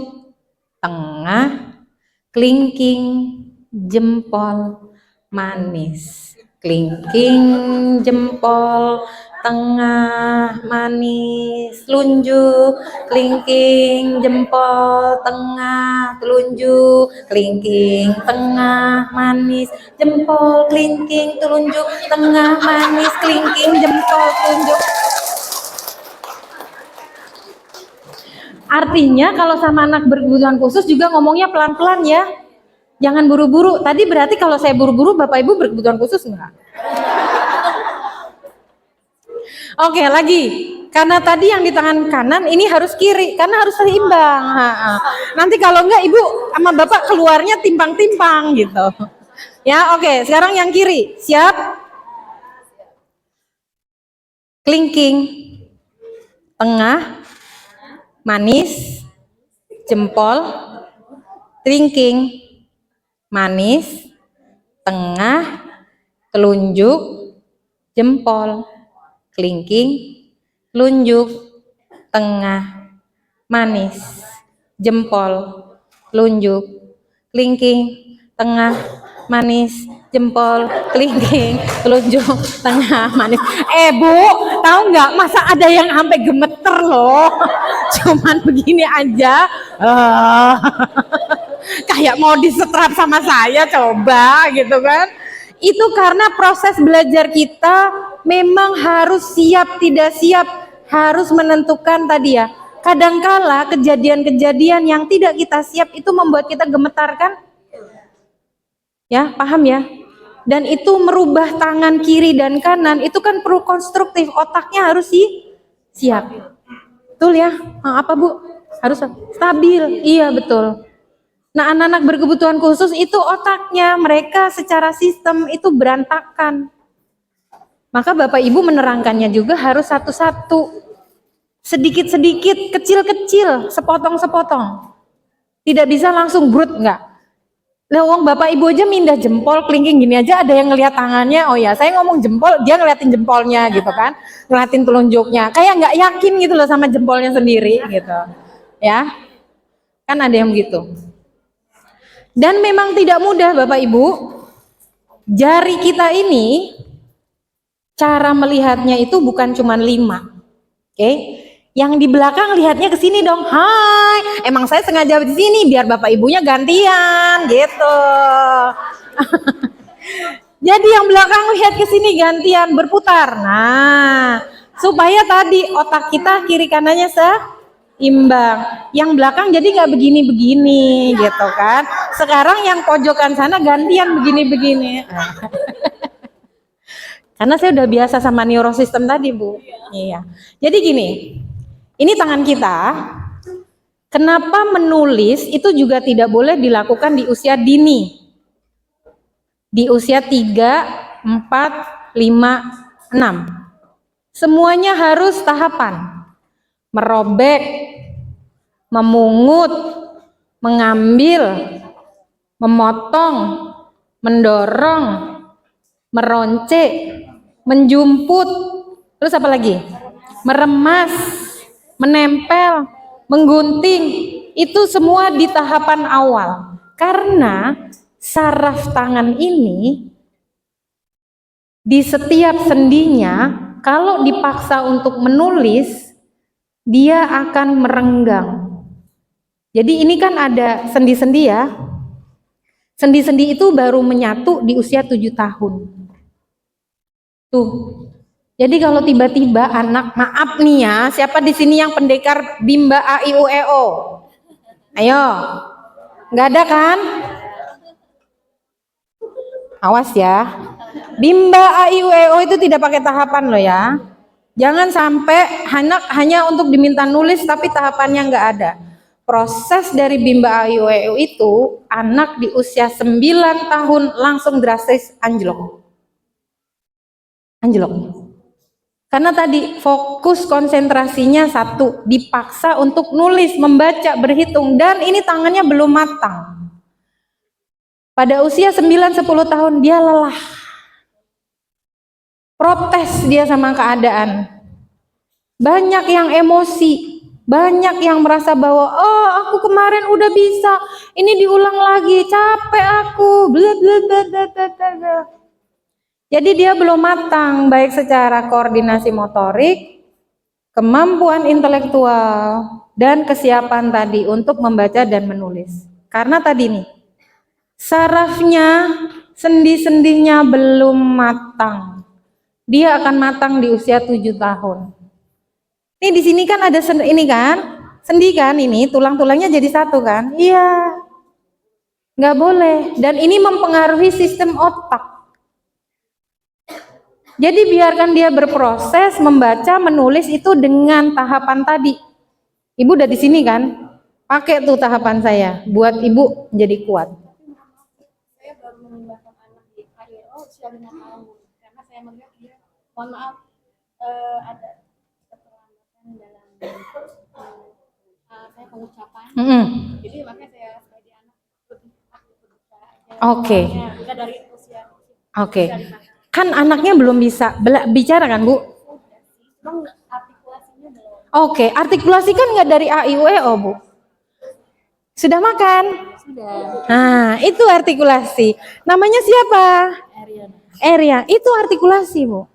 tengah, kelingking, jempol, manis. Kelingking, jempol, tengah, manis, telunjuk, kelingking, jempol, tengah, telunjuk, kelingking, tengah, manis, jempol, kelingking, telunjuk, tengah, manis, kelingking, jempol, telunjuk. Artinya kalau sama anak berkebutuhan khusus juga ngomongnya pelan-pelan ya. Jangan buru-buru. Tadi berarti kalau saya buru-buru, Bapak Ibu berkebutuhan khusus enggak? Oke, lagi. Karena tadi yang di tangan kanan ini harus kiri, karena harus seimbang. Nanti kalau enggak Ibu sama Bapak keluarnya timpang-timpang gitu. Ya, oke. Sekarang yang kiri. Siap? Kelingking. Tengah. Manis. Jempol. Kelingking. Manis. Tengah. Telunjuk. Jempol. Kelingking, telunjuk, tengah, manis, jempol, telunjuk, kelingking, tengah, manis, jempol, kelingking, telunjuk, tengah, manis. Bu, tahu nggak? Masa ada yang sampai gemeter loh? Cuman begini aja. Kayak mau disetrap sama saya, coba gitu kan? Itu karena proses belajar kita memang harus siap tidak siap, harus menentukan tadi ya. Kadangkala kejadian-kejadian yang tidak kita siap itu membuat kita gemetar kan? Ya, paham ya? Dan itu merubah tangan kiri dan kanan, itu kan perlu konstruktif, otaknya harus siap. Betul ya? Apa Bu? Harus stabil. Iya, betul. Nah, anak-anak berkebutuhan khusus itu otaknya mereka secara sistem itu berantakan. Maka Bapak Ibu menerangkannya juga harus satu-satu. Sedikit-sedikit, kecil-kecil, sepotong-sepotong. Tidak bisa langsung brut, enggak. Lewong Bapak Ibu aja mindah jempol, kelingking gini aja ada yang ngelihat tangannya. Oh ya, saya ngomong jempol, dia ngeliatin jempolnya gitu kan. Ngeliatin telunjuknya. Kayak nggak yakin gitu loh sama jempolnya sendiri gitu. Ya. Kan ada yang begitu. Dan memang tidak mudah Bapak Ibu, jari kita ini cara melihatnya itu bukan cuma 5. Oke? Yang di belakang lihatnya ke sini dong. Hai, emang saya sengaja di sini biar Bapak Ibunya gantian gitu. Jadi yang belakang lihat ke sini gantian berputar. Nah, supaya tadi otak kita kiri kanannya imbang. Yang belakang jadi nggak begini-begini gitu kan. Sekarang yang pojokan sana gantian begini-begini. Karena saya udah biasa sama neurosistem tadi Bu. Iya. Jadi gini, ini tangan kita. Kenapa menulis itu juga tidak boleh dilakukan di usia dini? Di usia 3, 4, 5, 6. Semuanya harus tahapan. Merobek, memungut, mengambil, memotong, mendorong, meronce, menjumput, terus apa lagi? Meremas, menempel, menggunting, itu semua di tahapan awal. Karena saraf tangan ini di setiap sendinya, kalau dipaksa untuk menulis, dia akan merenggang. Jadi ini kan ada sendi-sendi ya. Sendi-sendi itu baru menyatu di usia 7 tahun. Tuh. Jadi kalau tiba-tiba anak, maaf nih ya, siapa di sini yang pendekar Bimba A I U E O? Ayo. Nggak ada kan? Awas ya. Bimba A I U E O itu tidak pakai tahapan loh ya. Jangan sampai anak hanya untuk diminta nulis tapi tahapannya nggak ada. Proses dari Bimba A I U E O itu anak di usia 9 tahun langsung drastis anjlok. Anjlok. Karena tadi fokus konsentrasinya satu, dipaksa untuk nulis, membaca, berhitung, dan ini tangannya belum matang. Pada usia 9-10 tahun dia lelah. Protes dia sama keadaan. Banyak yang emosi, banyak yang merasa bahwa oh aku kemarin udah bisa, ini diulang lagi, capek aku, bla bla bla bla bla bla. Jadi dia belum matang baik secara koordinasi motorik, kemampuan intelektual, dan kesiapan tadi untuk membaca dan menulis. Karena tadi nih, sarafnya, sendi-sendinya belum matang. Dia akan matang di usia 7 tahun. Ini di sini kan ada ini kan, sendi kan ini, tulang-tulangnya jadi satu kan? Iya. Nggak boleh. Dan ini mempengaruhi sistem otak. Jadi biarkan dia berproses membaca, menulis itu dengan tahapan tadi. Ibu udah di sini kan? Pakai tuh tahapan saya buat ibu menjadi kuat. Saya baru mengembangkan anak di KIO usia 5 tahun karena saya melihat dia, mohon maaf, ada keterlambatan dalam saya pengucapan. Jadi makanya saya sebagai anak lebih aktif berbicara. Oke. Juga dari usia. Oke. Kan anaknya belum bisa bicara kan Bu? Memang artikulasinya belum. Oke, artikulasi kan nggak dari A I U E O Bu. Sudah makan? Sudah. Nah, itu artikulasi. Namanya siapa? Eria. Itu artikulasi Bu.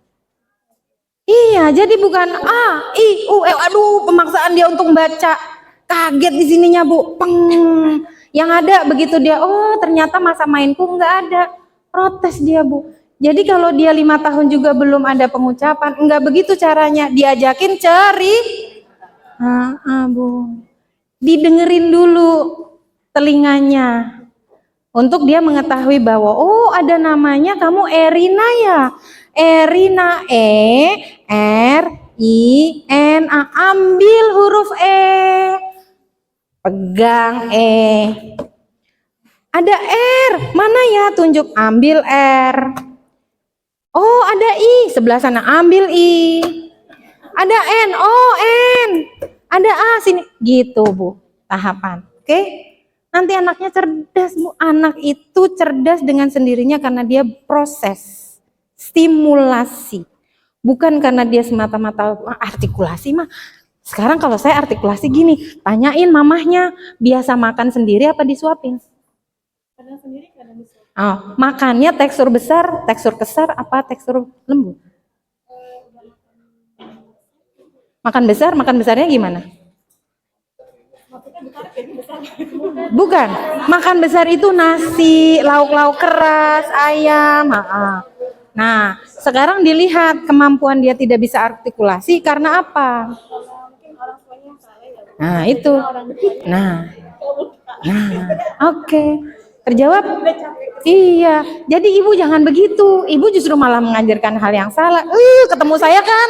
Iya, jadi bukan A I U E O. Aduh, pemaksaan dia untuk baca. Kaget di sininya Bu. Peng. Yang ada begitu dia, oh ternyata masa mainku nggak ada. Protes dia Bu. Jadi kalau dia 5 tahun juga belum ada pengucapan, enggak begitu caranya, diajakin Bu. Didengerin dulu telinganya. Untuk dia mengetahui bahwa, oh ada namanya kamu Erina ya. Erina, E-R-I-N-A. Ambil huruf E. Pegang E. Ada R, mana ya? Tunjuk, ambil R. Oh ada I, sebelah sana ambil I. Ada N, oh N. Ada A, sini. Gitu Bu, tahapan. Oke? Nanti anaknya cerdas Bu. Anak itu cerdas dengan sendirinya karena dia proses. Stimulasi. Bukan karena dia semata-mata artikulasi mah. Sekarang kalau saya artikulasi gini, tanyain mamahnya, biasa makan sendiri apa disuapin? Kadang sendiri, kadang disuapin. Oh, makannya tekstur besar, tekstur kesar, apa tekstur lembut? Makan besarnya gimana? Bukan, makan besar itu nasi, lauk-lauk keras, ayam. Nah, sekarang dilihat kemampuan dia tidak bisa artikulasi karena apa? Nah, itu. Nah, oke. Terjawab? Iya. Jadi ibu jangan begitu. Ibu justru malah mengajarkan hal yang salah. Ketemu saya kan?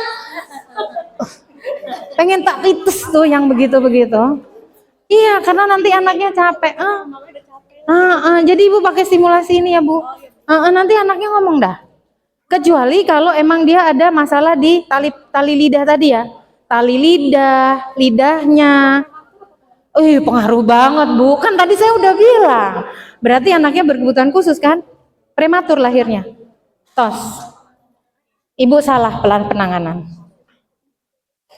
Pengen tak pites tuh yang begitu-begitu. Iya, karena nanti anaknya capek. Jadi ibu pakai stimulasi ini ya Bu. Nanti anaknya ngomong dah. Kecuali kalau emang dia ada masalah di tali lidah tadi ya. Tali lidah, lidahnya. Pengaruh banget Bu. Kan tadi saya udah bilang. Berarti anaknya berkebutuhan khusus kan? prematur lahirnya. Tos. Ibu salah penanganan.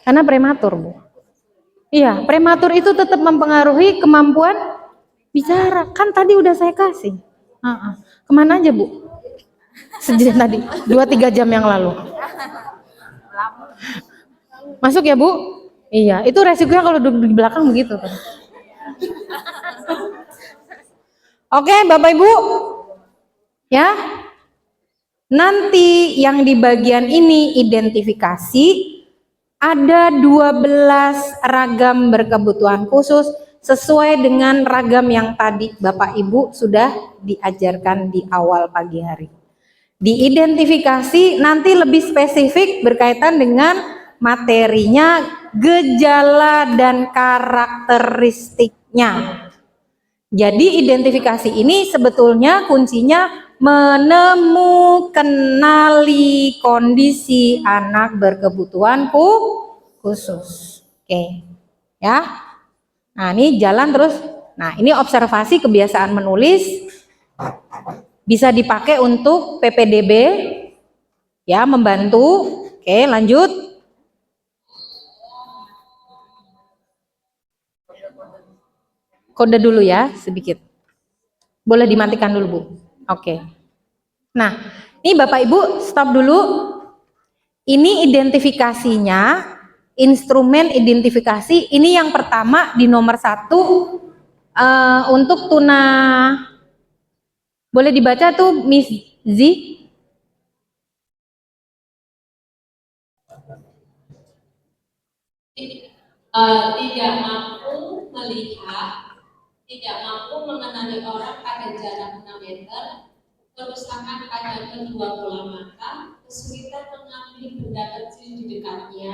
Karena prematur, Bu. Iya, prematur itu tetap mempengaruhi kemampuan bicara. Kan tadi udah saya kasih. Kemana aja, Bu? Sejak tadi, 2-3 jam yang lalu. Masuk ya, Bu? Iya, itu resikonya kalau duduk di belakang begitu. Oke, Bapak Ibu. Ya. Nanti yang di bagian ini identifikasi. Ada 12 ragam berkebutuhan khusus sesuai dengan ragam yang tadi Bapak Ibu sudah diajarkan di awal pagi hari. Diidentifikasi nanti lebih spesifik berkaitan dengan materinya, gejala dan karakteristiknya. Jadi identifikasi ini sebetulnya kuncinya mengenali kondisi anak berkebutuhan khusus. Oke. Ya. Nah, ini jalan terus. Nah, ini observasi kebiasaan menulis bisa dipakai untuk PPDB ya, membantu. Oke, lanjut. Kode dulu ya, sedikit. Boleh dimatikan dulu, Bu. Oke. Nah, ini Bapak Ibu stop dulu. Ini identifikasinya, instrumen identifikasi. Ini yang pertama di nomor 1 untuk tuna. Boleh dibaca tuh Miss Z? Tidak mampu melihat, tidak mampu mengenali orang pada jarak 6 meter, kerusakan pada kedua bola mata, kesulitan mengambil benda kecil di dekatnya,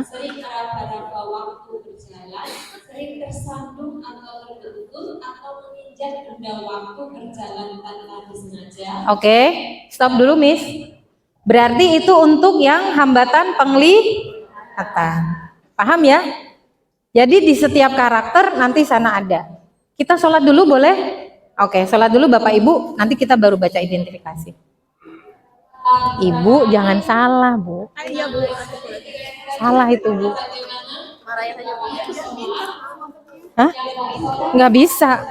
sering meraba-raba waktu berjalan, sering tersandung atau terbentur, atau menginjak benda waktu berjalan tanpa disengaja. Oke, stop dulu Miss. Berarti itu untuk yang hambatan penglihatan. Paham ya? Jadi di setiap karakter nanti sana ada. Kita sholat dulu boleh? Oke, sholat dulu Bapak Ibu, nanti kita baru baca identifikasi. Ibu jangan salah, Bu. Iya, Bu. Salah itu, Bu. Marahin aja, Bu. Hah? Nggak bisa.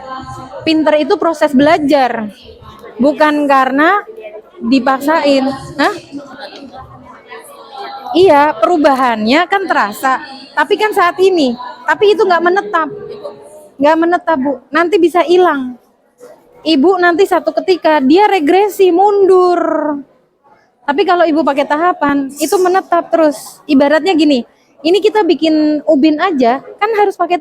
Pinter itu proses belajar. Bukan karena dipaksain. Hah? Iya, perubahannya kan terasa. Tapi kan saat ini. Tapi itu nggak menetap. Nggak menetap, Bu. Nanti bisa hilang. Ibu nanti satu ketika dia regresi, mundur. Tapi kalau ibu pakai tahapan, itu menetap terus. Ibaratnya gini, ini kita bikin ubin aja, kan harus pakai